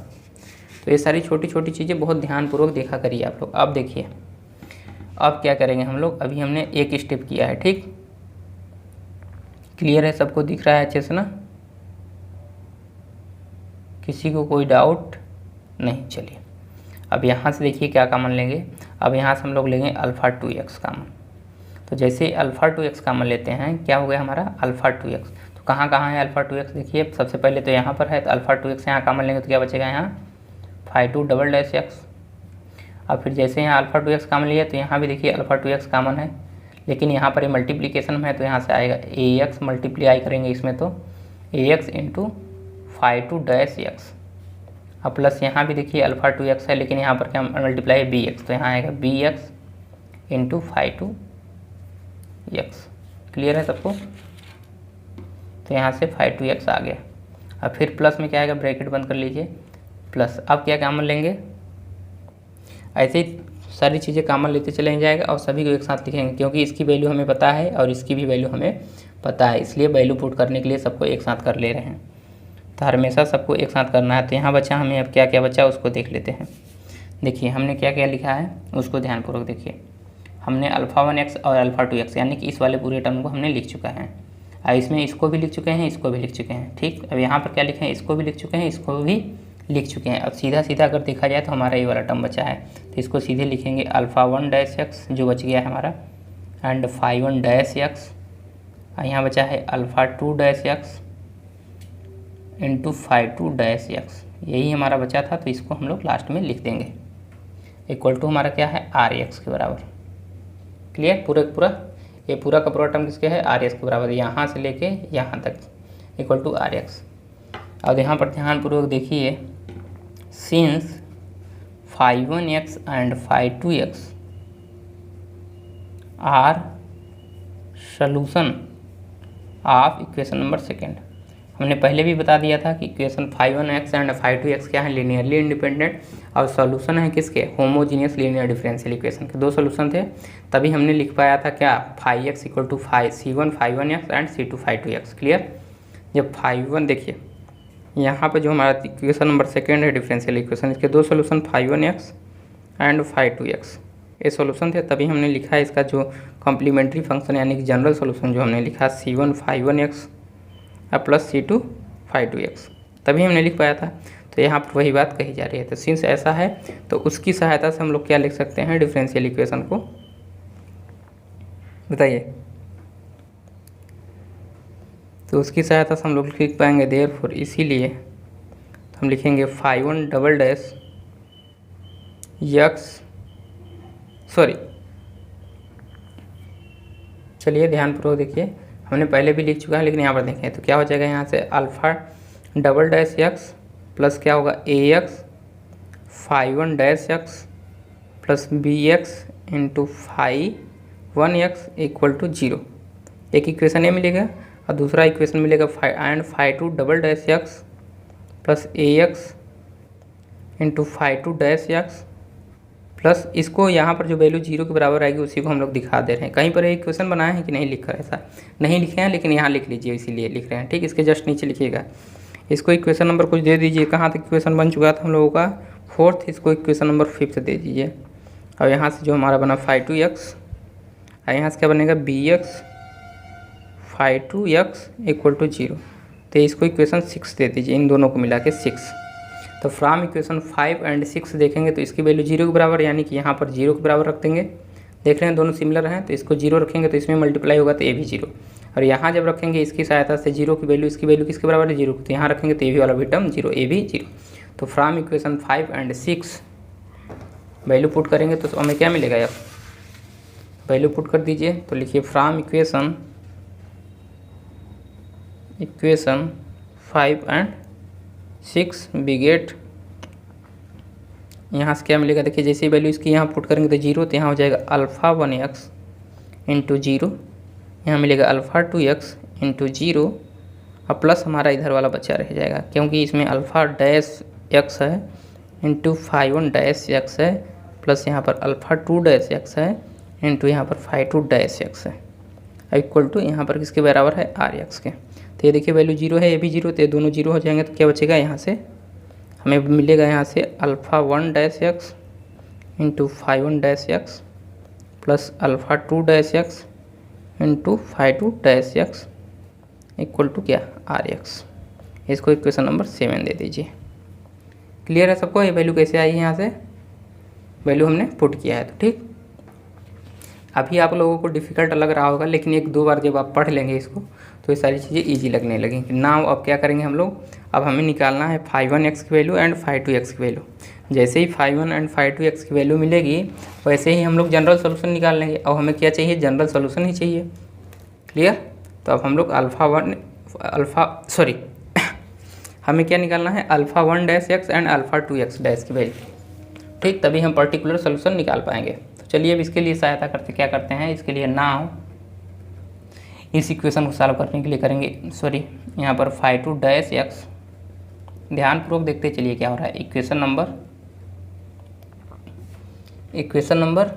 तो ये सारी छोटी छोटी चीज़ें बहुत ध्यानपूर्वक देखा करिए आप लोग। अब देखिए अब क्या करेंगे हम लोग, अभी हमने एक स्टेप किया है, ठीक, क्लियर है, सबको दिख रहा है अच्छे से ना, किसी को कोई डाउट नहीं। चलिए अब यहाँ से देखिए क्या कॉमन लेंगे, अब यहाँ से हम लोग लेंगे अल्फ़ा 2x कॉमन, तो जैसे अल्फ़ा 2x कॉमन लेते हैं क्या हो गया हमारा अल्फ़ा 2x, तो कहाँ कहाँ है अल्फ़ा 2x, देखिए सबसे पहले तो यहाँ पर है, तो अल्फ़ा 2x यहाँ कॉमन लेंगे तो क्या बचेगा यहाँ फाई 2 डबल डैश x, अब फिर जैसे यहाँ अल्फ़ा 2x कॉमन लिया तो यहाँ भी देखिए अल्फ़ा 2x कॉमन है, लेकिन यहाँ पर ये मल्टीप्लिकेशन में है, तो यहाँ से आएगा ax, मल्टीप्लाई करेंगे इसमें तो ax into phi 2 dash x, अब प्लस यहाँ भी देखिए अल्फ़ा 2x है, लेकिन यहाँ पर क्या मल्टीप्लाई है bx, तो यहाँ आएगा bx into phi 2x, clear है सबको, तो यहाँ से फाई 2x आ गया। अब फिर प्लस में क्या आएगा, ब्रैकेट बंद कर लीजिए, प्लस, अब क्या कॉमन लेंगे, ऐसे ही सारी चीज़ें कॉमन लेते चले जाएगा और सभी को एक साथ लिखेंगे, क्योंकि इसकी वैल्यू हमें पता है और इसकी भी वैल्यू हमें पता है, इसलिए वैल्यू पुट करने के लिए सबको एक साथ कर ले रहे हैं, तो हमेशा सबको एक साथ करना है। तो यहाँ बचा हमें, अब क्या क्या बचा उसको देख लेते हैं। देखिए हमने क्या क्या लिखा है उसको ध्यानपूर्वक देखिए, हमने अल्फ़ा 1x और अल्फ़ा 2x यानी कि इस वाले पूरे टर्म को हमने लिख चुका है, और इसमें इसको भी लिख चुके हैं, इसको भी लिख चुके हैं, ठीक। अब यहाँ पर क्या लिखे हैं, इसको भी लिख चुके हैं, इसको भी लिख चुके हैं। अब सीधा सीधा अगर देखा जाए तो हमारा ये वाला टर्म बचा है, तो इसको सीधे लिखेंगे अल्फ़ा 1 डैश x जो बच गया है हमारा, एंड फाई 1 डैश x, और यहाँ बचा है alpha 2 dash x into phi 2 dash x, यही हमारा बचा था, तो इसको हम लोग लास्ट में लिख देंगे, इक्वल टू हमारा क्या है RX के बराबर, क्लियर, पूरा ये पूरा का पूरा टर्म किसके है RX के बराबर, यहाँ से लेके यहाँ तक इक्वल टू RX। अब यहाँ पर ध्यानपूर्वक देखिए, since phi 1x and phi 2x are solution of equation number second, हमने पहले भी बता दिया था कि इक्वेशन 5(1)x एंड 5(2)x क्या है, लीनियरली इंडिपेंडेंट, और सॉल्यूशन है किसके, होमोजीनियस लीनियर डिफरेंशियल इक्वेशन के 2 सॉल्यूशन थे। तभी हमने लिख पाया था क्या, 5x = 5 C1 5(1)x and C2 5(2)x। Clear. जब 5(1) देखिए यहाँ पे जो हमारा इक्वेशन नंबर 2 है डिफरेंशियल इक्वेशन, इसके 2 सॉल्यूशन 5(1)x एंड 5(2)x ये सॉल्यूशन थे। तभी हमने लिखा है इसका जो कॉम्प्लीमेंट्री फंक्शन यानी कि जनरल सॉल्यूशन जो हमने लिखा C1 5(1)x plus C2 5(2)x, तभी हमने लिख पाया था। तो यहाँ पर वही बात कही जा रही है। तो सिंस ऐसा है तो उसकी सहायता से हम लोग क्या लिख सकते हैं डिफरेंशियल इक्वेशन को, बताइए। तो उसकी सहायता से हम लोग लिख पाएंगे देयरफॉर, इसीलिए हम लिखेंगे 5(1)x चलिए ध्यानपूर्वक देखिए, हमने पहले भी लिख चुका है लेकिन यहाँ पर देखें तो क्या हो जाएगा, यहाँ से α'(x) प्लस क्या होगा ax 5(1)x plus bx into 5(1)x = 0। एक इक्वेशन ये मिलेगा और दूसरा इक्वेशन मिलेगा 5(2)x plus ax into 5(2)x plus इसको यहाँ पर जो वैल्यू 0 के बराबर आएगी उसी को हम लोग दिखा दे रहे हैं। कहीं पर एक इक्वेशन बनाए हैं कि नहीं लिख कर, ऐसा नहीं लिखे हैं लेकिन यहाँ लिख लीजिए, इसीलिए लिख रहे हैं। ठीक, इसके जस्ट नीचे लिखिएगा। इसको इक्वेशन नंबर कुछ दे दीजिए, कहाँ तक इक्वेशन बन चुका था हम लोगों का 4th, इसको इक्वेशन नंबर 5th दे दीजिए। और यहाँ से जो हमारा बना 5(2)x और यहाँ से क्या बनेगा bx 5(2)x = 0। तो इसको इक्वेशन 6 दे दीजिए, इन दोनों को मिला के 6। तो फ्रॉम इक्वेशन 5 एंड 6 देखेंगे तो इसकी वैल्यू 0 के बराबर, यानी कि यहाँ पर 0 के बराबर रख देंगे। देख रहे हैं दोनों सिमिलर हैं, तो इसको 0 रखेंगे तो इसमें मल्टीप्लाई होगा तो ये भी 0। और यहाँ जब रखेंगे इसकी सहायता से 0 की वैल्यू, इसकी वैल्यू किसके बराबर है 0, तो यहाँ रखेंगे तो ये भी वाला भी टर्म 0, ये भी 0। तो from equation 5 and 6 value put करेंगे तो हमें क्या मिलेगा यार, वैल्यू पुट कर दीजिए। तो लिखिए from equation 5 and 6 we get, यहाँ से क्या मिलेगा, देखिए जैसे वैल्यू इसकी यहाँ पुट करेंगे तो 0, तो यहाँ हो जाएगा α1x इंटू 0, यहाँ मिलेगा α2x इंटू 0 और प्लस हमारा इधर वाला बचा रह जाएगा क्योंकि इसमें α'(x) है इंटू 5(1)x है प्लस यहाँ पर α2'(x) है इंटू यहाँ पर 5(2)x है इक्वल टू यहाँ पर किसके बराबर है rx के। तो ये देखिए वैल्यू 0 है, ये भी 0, तो ये दोनों 0 हो जाएंगे। तो क्या बचेगा, यहाँ से हमें मिलेगा यहाँ से α1'(x into 5(1)x plus α2'(x into 5(2)x equal to क्या rx। इसको इक्वेशन नंबर 7 दे दीजिए। क्लियर है सबको, ये वैल्यू कैसे आई है, यहाँ से वैल्यू हमने पुट किया है। तो ठीक, अभी आप लोगों को डिफ़िकल्ट लग रहा होगा लेकिन 1-2 बार जब आप पढ़ लेंगे इसको तो ये सारी चीज़ें इजी लगने लगेंगी। नाउ अब क्या करेंगे हम लोग, अब हमें निकालना है 5(1)x की वैल्यू एंड 5(2)x की वैल्यू। जैसे ही 5(1) एंड 5(2)x की वैल्यू मिलेगी वैसे ही हम लोग जनरल सोल्यूशन निकाल लेंगे। अब हमें क्या चाहिए, जनरल सोल्यूशन ही चाहिए। क्लियर। तो अब हम लोग हमें क्या निकालना है, α1'(x एंड α2'(x) की वैल्यू। ठीक, तभी हम पर्टिकुलर सोल्यूशन निकाल पाएंगे। तो चलिए अब इसके लिए सहायता करते क्या करते हैं, इसके लिए नाउ इस इक्वेशन को सॉल्व करने के लिए करेंगे, यहाँ पर 5(2)x, ध्यानपूर्वक देखते चलिए क्या हो रहा है। इक्वेशन नंबर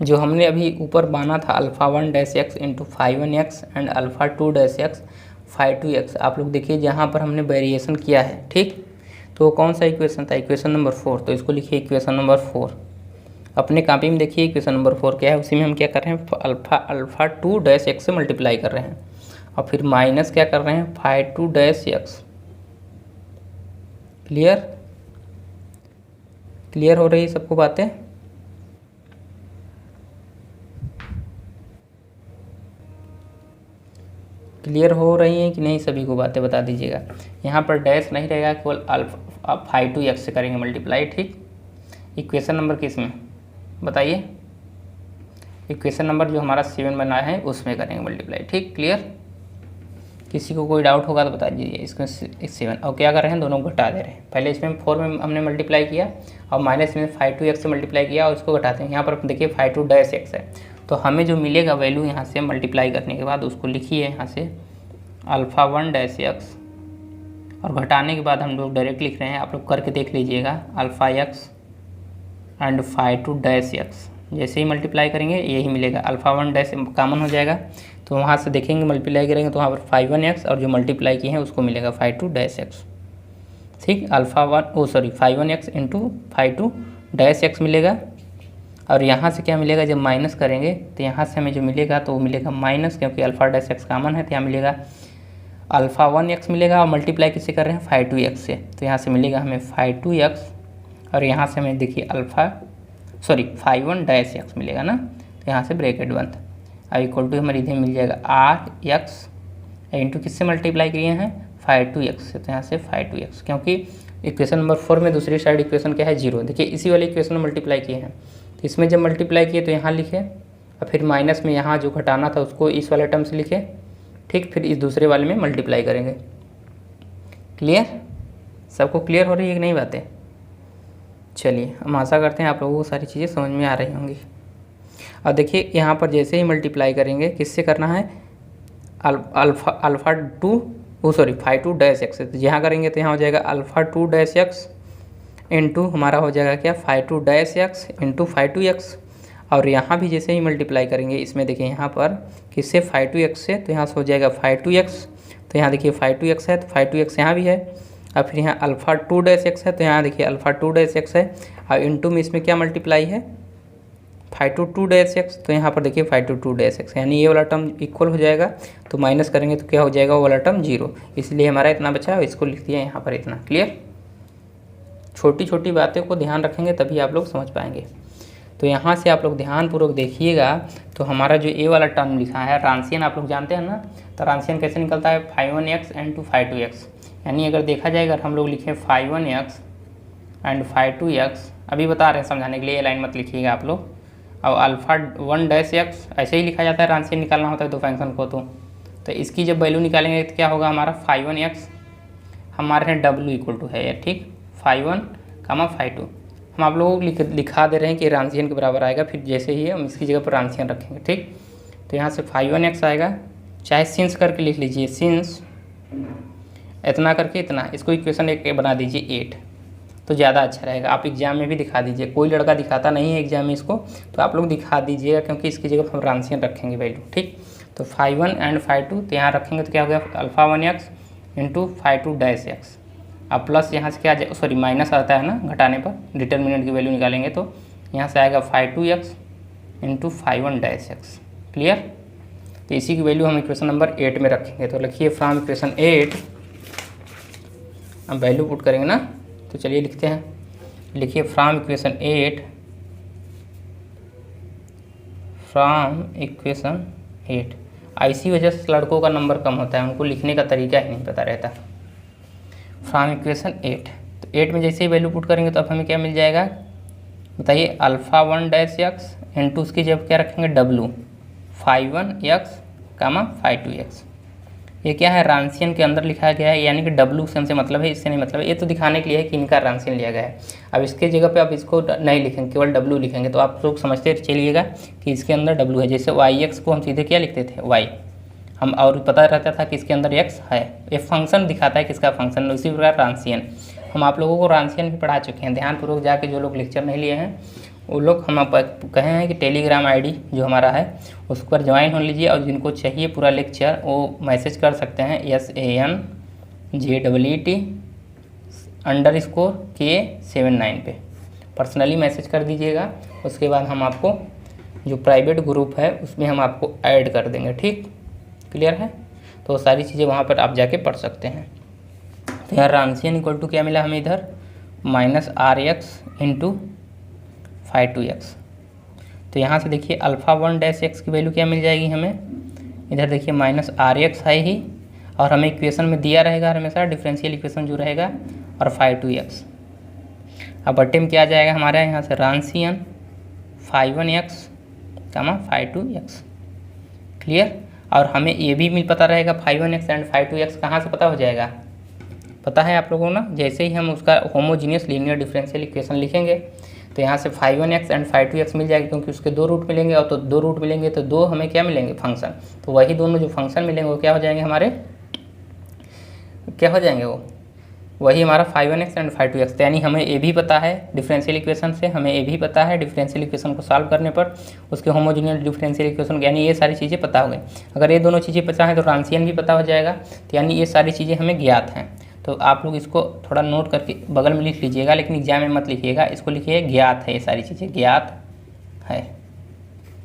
जो हमने अभी ऊपर बाना था α1'(x into 5(1)x and α2'(x 5(2)x, आप लोग देखिए जहाँ पर हमने वेरिएशन किया है। ठीक, तो वो कौन सा इक्वेशन था, इक्वेशन नंबर 4। तो इसको लिखिए इक्वेशन नंबर 4। अपने कॉपी में देखिए इक्वेशन नंबर 4 क्या है, उसी में हम क्या कर रहे हैं, α2'(x से मल्टीप्लाई कर रहे हैं और फिर माइनस क्या कर रहे हैं 5(2)(x। क्लियर हो रही है सबको बातें। क्लियर हो रही हैं कि नहीं, सभी को बातें बता दीजिएगा। यहाँ पर डैश नहीं रहेगा, केवल 5(2)x से करेंगे मल्टीप्लाई। ठीक, इक्वेशन नंबर किस में बताइए, इक्वेशन नंबर जो हमारा 7 बना है उसमें करेंगे मल्टीप्लाई। ठीक, क्लियर। किसी को कोई डाउट होगा तो बता दीजिए। इसको 7 और क्या कर रहे हैं, दोनों को घटा दे रहे हैं। पहले इसमें 4 में हमने मल्टीप्लाई किया और माइनस में 5(2)x से मल्टीप्लाई किया और उसको घटाते हैं। यहाँ पर देखिए 5(2)(x है, तो हमें जो मिलेगा वैल्यू यहाँ से मल्टीप्लाई करने के बाद उसको लिखिए यहाँ से अल्फ़ा 1 डैश एक्स, और घटाने के बाद हम लोग डायरेक्ट लिख रहे हैं, आप लोग करके देख लीजिएगा, alpha x and phi 2 dash x. जैसे ही मल्टीप्लाई करेंगे यही मिलेगा, अल्फ़ा 1 डैश कॉमन हो जाएगा, तो वहाँ से देखेंगे मल्टीप्लाई करेंगे तो वहाँ पर फाई 1 एक्स और जो मल्टीप्लाई किए हैं उसको मिलेगा फाई 2 डैश एक्स। ठीक, alpha 1 phi 1 x into phi 2 dash x मिलेगा। और यहाँ से क्या मिलेगा, जब माइनस करेंगे तो यहाँ से हमें जो मिलेगा तो वो मिलेगा माइनस, क्योंकि अल्फ़ा डैश एक्स कॉमन है तो यहाँ मिलेगा अल्फ़ा 1 एक्स मिलेगा, और मल्टीप्लाई किससे कर रहे हैं, फाई 2 एक्स से, तो यहाँ से मिलेगा हमें फाई 2 एक्स, और यहाँ से हमें देखिए फाई 1 डैश एक्स मिलेगा ना, तो यहाँ से ब्रैकेट बंद, अब इक्वल टू हमारे इधर मिल जाएगा आर एक्स इंटू किससे मल्टीप्लाई किए हैं, फाई 2 एक्स से, तो यहाँ से फाई 2 एक्स, क्योंकि इक्वेशन नंबर 4 में दूसरी साइड इक्वेशन क्या है 0, देखिए इसी वाले इक्वेशन में मल्टीप्लाई किए हैं, तो इसमें जब मल्टीप्लाई किए तो यहाँ लिखे, और फिर माइनस में यहाँ जो घटाना था उसको इस वाले टर्म से लिखे, ठीक, फिर इस दूसरे वाले में मल्टीप्लाई करेंगे। क्लियर, सबको क्लियर हो रही है कि नहीं बातें? चलिए, हम आशा करते हैं आप लोगों को सारी चीज़ें समझ में आ रही होंगी। अब देखिए यहाँ पर जैसे ही मल्टीप्लाई करेंगे किससे करना है, फाई 2 डैश एक्स, तो यहाँ करेंगे तो यहाँ हो जाएगा अल्फ़ा 2 डैश एक्स इंटू हमारा हो जाएगा क्या, phi 2 dash x into phi 2 x, और यहाँ भी जैसे ही मल्टीप्लाई करेंगे इसमें देखिए यहाँ पर किससे, फाई 2 एक्स से, तो यहाँ से हो जाएगा फाई 2 एक्स, तो यहाँ देखिए फाई 2 एक्स है तो फाई 2 एक्स यहाँ भी है, और फिर यहाँ अल्फ़ा 2 डैश एक्स है तो यहाँ देखिए अल्फ़ा 2 डैश एक्स है, और इंटू में इसमें क्या मल्टीप्लाई है, फाई 2 डैश एक्स, तो यहाँ पर देखिए फाई 2 डैश एक्स, यानी ये वाला टर्म इक्वल हो जाएगा, तो माइनस करेंगे तो क्या हो जाएगा, वो वाला टर्म 0, इसलिए हमारा इतना बचा है, इसको लिख दिया यहाँ पर इतना। क्लियर, छोटी छोटी बातों को ध्यान रखेंगे तभी आप लोग समझ पाएंगे। तो यहाँ से आप लोग ध्यानपूर्वक देखिएगा, तो हमारा जो ए वाला टर्म लिखा है रांशियन, आप लोग जानते हैं ना, तो रांशियन कैसे निकलता है, phi 1 x into phi 2 x, यानी अगर देखा जाए अगर हम लोग लिखें phi 1 x and phi 2 x, अभी बता रहे हैं समझाने के लिए, ये लाइन मत लिखिएगा आप लोग, और अल्फ़ा 1 डैश एक्स ऐसे ही लिखा जाता है, रांशियन निकालना होता है दो फंक्शन को, तो इसकी जब वैल्यू निकालेंगे तो क्या होगा, हमारा फाई 1 एक्स हमारे यहाँ डब्ल्यू इक्वल टू है, ठीक, फाई 1 कामा फाई 2, हम आप लोगों को लिखा दे रहे हैं कि रांशियन के बराबर आएगा, फिर जैसे ही हम इसकी जगह पर रांशियन रखेंगे, ठीक, तो यहाँ से फाई 1 एक्स आएगा, चाहे सिंस करके लिख लीजिए, सिंस इतना करके इतना, इसको इक्वेशन एक बना दीजिए 8, तो ज़्यादा अच्छा रहेगा, आप एग्जाम में भी दिखा दीजिए, कोई लड़का दिखाता नहीं है एग्जाम में इसको, तो आप लोग दिखा दीजिएगा, क्योंकि इसकी जगह हम रांशियन रखेंगे वैल्यू, ठीक, तो फाई 1 एंड फाई 2, तो यहाँ रखेंगे तो क्या हो गया, alpha 1 x into phi 2 dash x, अब प्लस यहाँ से क्या माइनस आता है ना घटाने पर, डिटर्मिनेंट की वैल्यू निकालेंगे तो यहाँ से आएगा phi 2 x into phi 1 dash x. Clear, तो इसी की वैल्यू हम इक्वेशन नंबर 8 में रखेंगे, तो लिखिए फ्रॉम इक्वेशन 8, हम वैल्यू पुट करेंगे ना, तो चलिए लिखते हैं, लिखिए फ्रॉम इक्वेशन 8 ऐसी वजह से लड़कों का नंबर कम होता है, उनको लिखने का तरीका ही नहीं पता रहता। फ्रॉम इक्वेशन 8, तो 8 में जैसे ही वैल्यू पुट करेंगे तो अब हमें क्या मिल जाएगा, बताइए, अल्फ़ा 1 डैश एक्स इंटू उसकी जब क्या रखेंगे W, phi 1 x comma phi 2 x, ये क्या है, रांशियन के अंदर लिखा गया है, यानी कि डब्लू से हमसे मतलब है, इससे नहीं मतलब है, ये तो दिखाने के लिए है कि इनका रांशियन लिया गया है। अब इसके जगह पे आप इसको नहीं लिखेंगे, केवल डब्लू लिखेंगे, तो आप लोग समझते चलिएगा कि इसके अंदर डब्लू है, जैसे वाई एक्स को हम सीधे क्या लिखते थे, वाई, हम और पता रहता था कि इसके अंदर एक्स है, ये फंक्शन दिखाता है किसका फंक्शन, उसी प्रकार रांशियन, हम आप लोगों को रांशियन भी पढ़ा चुके हैं, ध्यानपूर्वक जाके जो लोग लेक्चर नहीं लिए हैं वो लोग, हम आप कहे हैं कि टेलीग्राम आईडी जो हमारा है उस पर ज्वाइन हो लीजिए, और जिनको चाहिए पूरा लेक्चर वो मैसेज कर सकते हैं SANJEET_K79 पे पर्सनली मैसेज कर दीजिएगा, उसके बाद हम आपको जो प्राइवेट ग्रुप है उसमें हम आपको ऐड कर देंगे, ठीक, क्लियर है, तो सारी चीज़ें वहाँ पर आप जाके पढ़ सकते हैं। तो यहाँ रांशियन इक्वल टू क्या मिला हमें इधर, -RX इंटू फाई 2 एक्स, तो यहाँ से देखिए अल्फ़ा 1 डैश एक्स की वैल्यू क्या मिल जाएगी हमें, इधर देखिए -RX है ही, और हमें इक्वेशन में दिया रहेगा हमेशा डिफरेंशियल इक्वेशन जो रहेगा, और फाई 2 एक्स, अब बट्टे में क्या आ जाएगा हमारे यहाँ से Wronskian phi 1 x comma phi 2 x. Clear, और हमें ये भी मिल पता रहेगा phi 1 x and phi 2 x कहाँ से पता हो जाएगा, पता है आप लोगों को ना, जैसे ही हम उसका होमोजीनियस लीनियर डिफरेंशियल इक्वेशन लिखेंगे तो यहाँ से phi 1 x and phi 2 x मिल जाएगा, क्योंकि उसके 2 रूट मिलेंगे, और तो 2 रूट मिलेंगे तो 2 हमें क्या मिलेंगे, फंक्शन, तो वही दोनों जो फंक्शन मिलेंगे वो क्या हो जाएंगे हमारे क्या हो जाएंगे वो, वही हमारा 5n(x) एंड 5(2x), यानी हमें ये भी पता है डिफरेंशियल इक्वेशन से, हमें ये भी पता है डिफरेंशियल इक्वेशन को सॉल्व करने पर उसके होमोजेनियस डिफरेंशियल इक्वेशन, यानी ये सारी चीज़ें पता हो गई। अगर ये दोनों चीज़ें पता है तो रांसियन भी पता हो जाएगा, तो यानी ये सारी चीज़ें हमें ज्ञात हैं। तो आप लोग इसको थोड़ा नोट करके बगल में लिख लीजिएगा, लेकिन एग्जाम में मत लिखिएगा, इसको लिखिए ज्ञात है, ये सारी चीज़ें ज्ञात है।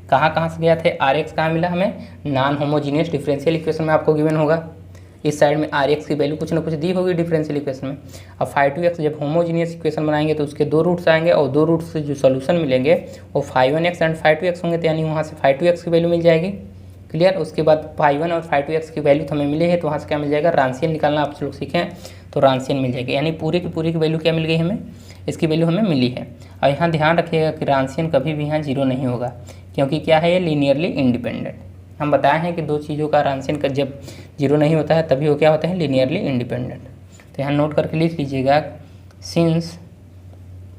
कहाँ से ज्ञात है, आर एक्स कहाँ मिला हमें, नॉन होमोजीनियस डिफरेंशियल इक्वेशन में आपको गिवन होगा, इस साइड में आर एक्स की वैल्यू कुछ ना कुछ दी होगी डिफरेंशियल इक्वेशन में। अब 5(2x) जब होमोजीनियस इक्वेशन बनाएंगे तो उसके 2 रूट्स आएंगे और 2 रूट्स से जो सोल्यूशन मिलेंगे वो 5(1x) एंड 5(2x) होंगे, तो यानी वहाँ से 5(2x) की वैल्यू मिल जाएगी। क्लियर। उसके बाद 5(1) और 5(2x) की वैल्यू तो हमें मिली है, तो वहाँ से क्या मिल जाएगा, रांसियन निकालना आप लोग सीखें तो रांसियन मिल जाएगी, यानी पूरी की वैल्यू क्या मिल गई हमें, इसकी वैल्यू हमें मिली है। और यहाँ ध्यान रखिएगा कि रांसियन कभी भी यहाँ 0 नहीं होगा, क्योंकि क्या है, ये लीनियरली इंडिपेंडेंट। हम बताए हैं कि दो चीज़ों का रांसियन का जब 0 नहीं होता है तभी वो क्या होता है, लीनियरली इंडिपेंडेंट। तो यहाँ नोट करके लिख लीजिएगा, सिंस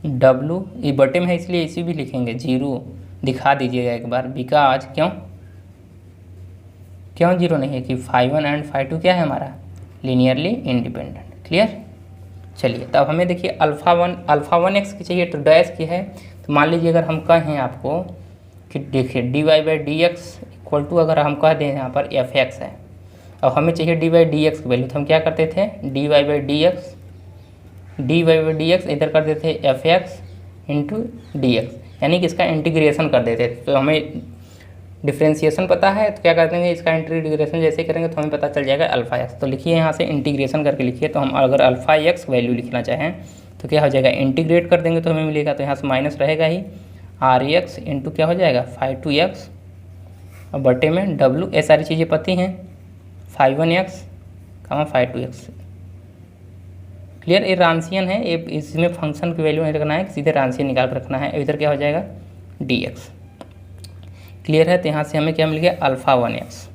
W ये बटे में है इसलिए इसी भी लिखेंगे, 0 दिखा दीजिएगा एक बार, बिकॉज क्यों 0 नहीं है कि 5(1) एंड 5(2) क्या है हमारा, लीनियरली इंडिपेंडेंट। क्लियर। चलिए तब हमें देखिए अल्फ़ा 1x की चाहिए तो डैश की है, तो मान लीजिए अगर हम कहें आपको कि देखिए dy/dx इक्वल टू, अगर हम कह दें यहाँ पर fx है, अब हमें चाहिए dy/dx की वैल्यू, तो हम क्या करते थे, dy/dx इधर कर देते थे fx इंटू dx, यानी कि इसका इंटीग्रेशन कर देते थे। तो हमें डिफ्रेंशिएशन पता है तो क्या करते हैं, इसका इंटीग्रेशन जैसे करेंगे तो हमें पता चल जाएगा अल्फ़ा एक्स। तो लिखिए यहाँ से इंटीग्रेशन करके लिखिए, तो हम अगर अल्फ़ा एक्स वैल्यू लिखना चाहें तो क्या हो जाएगा, इंटीग्रेट कर देंगे तो हमें मिलेगा, तो यहाँ से माइनस रहेगा ही, आर एक्स इंटू क्या हो जाएगा 5(2x) और बटे में W, ये सारी चीज़ें पता हैं, 5(1x) 5(2x). क्लियर। ये रांसियन है, ये इसमें फंक्शन की वैल्यू नहीं रखना है, सीधे रांसियन निकाल कर रखना है। इधर क्या हो जाएगा dx। क्लियर है। तो यहाँ से हमें क्या मिल गया, अल्फ़ा 1x।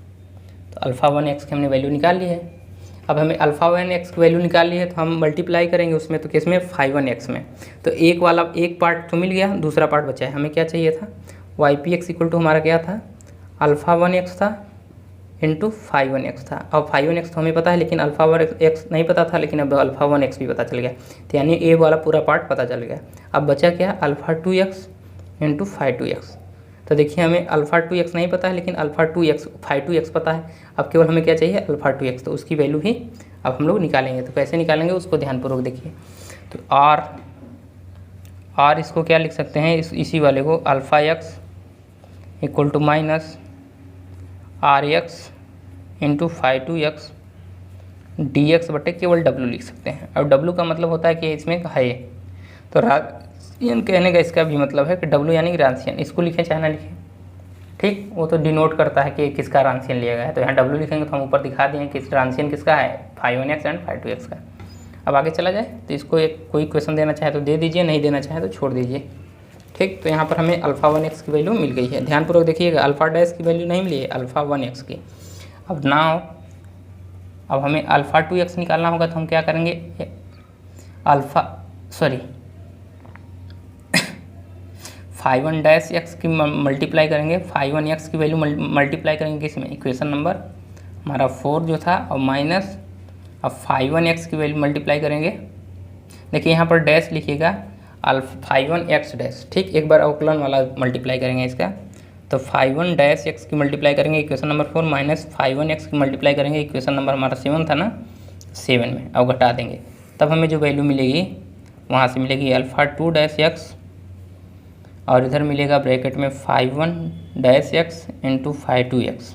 तो अल्फ़ा 1x की हमने वैल्यू निकाल ली है। अब हमें अल्फ़ा 1x की वैल्यू निकाल ली है तो हम मल्टीप्लाई करेंगे उसमें, तो किस में, 5(1x) में। तो एक पार्ट तो मिल गया, दूसरा पार्ट बचा है, हमें क्या चाहिए था, ypx इक्वल टू हमारा क्या था, अल्फ़ा 1x था इंटू 5(1x) था। अब 5(1x) तो हमें पता है, लेकिन अल्फ़ा 1x नहीं पता था, लेकिन अब अल्फ़ा 1x भी पता चल गया, तो यानी ए वाला पूरा पार्ट पता चल गया। अब बचा क्या, अल्फ़ा 2x इंटू 5(2x). तो देखिए हमें अल्फ़ा 2x नहीं पता है, लेकिन अल्फ़ा 2x 5(2x) पता है। अब केवल हमें क्या चाहिए, अल्फ़ा 2x, तो उसकी वैल्यू ही अब हम लोग निकालेंगे। तो कैसे निकालेंगे उसको ध्यानपूर्वक देखिए। तो आर इसको क्या लिख सकते हैं, इसी वाले को, alpha x equal to minus r x into 5(2x) dx बटे केवल W लिख सकते हैं। अब W का मतलब होता है कि इसमें है, तो रांसियन कहने का इसका भी मतलब है कि W यानी कि रांसियन, इसको लिखें चाहे ना लिखें, ठीक, वो तो डिनोट करता है कि किसका रांसियन लिया गया है। तो यहाँ W लिखेंगे तो हम ऊपर दिखा दें कि रांसियन किसका है, 5(1x) एंड 5(2x) का। अब आगे चला जाए, तो इसको कोई क्वेश्चन देना चाहे तो दे दीजिए, नहीं देना चाहे तो छोड़ दीजिए, ठीक। तो यहाँ पर हमें अल्फ़ा 1x की वैल्यू मिल गई है। ध्यानपूर्वक देखिएगा, अल्फ़ा डैश की वैल्यू नहीं मिली है, अल्फ़ा 1x की। अब हमें अल्फ़ा 2x निकालना होगा, तो हम क्या करेंगे, 5(1)x की मल्टीप्लाई करेंगे, 5(1x) की वैल्यू मल्टीप्लाई करेंगे किसमें, इक्वेशन नंबर हमारा 4 जो था, और माइनस अब 5(1x) की वैल्यू मल्टीप्लाई करेंगे। देखिए यहाँ पर डैश लिखिएगा, 5(1x) डैश, ठीक। एक बार अवकलन वाला मल्टीप्लाई करेंगे इसका, तो 5(1)x की मल्टीप्लाई करेंगे इक्वेशन नंबर 4, माइनस 5(1x) की मल्टीप्लाई करेंगे इक्वेशन नंबर हमारा 7 था ना, 7 में, अब घटा देंगे, तब हमें जो वैल्यू मिलेगी वहाँ से मिलेगी अल्फ़ा 2-x, और इधर मिलेगा ब्रैकेट में 5(1)x इंटू 5(2x)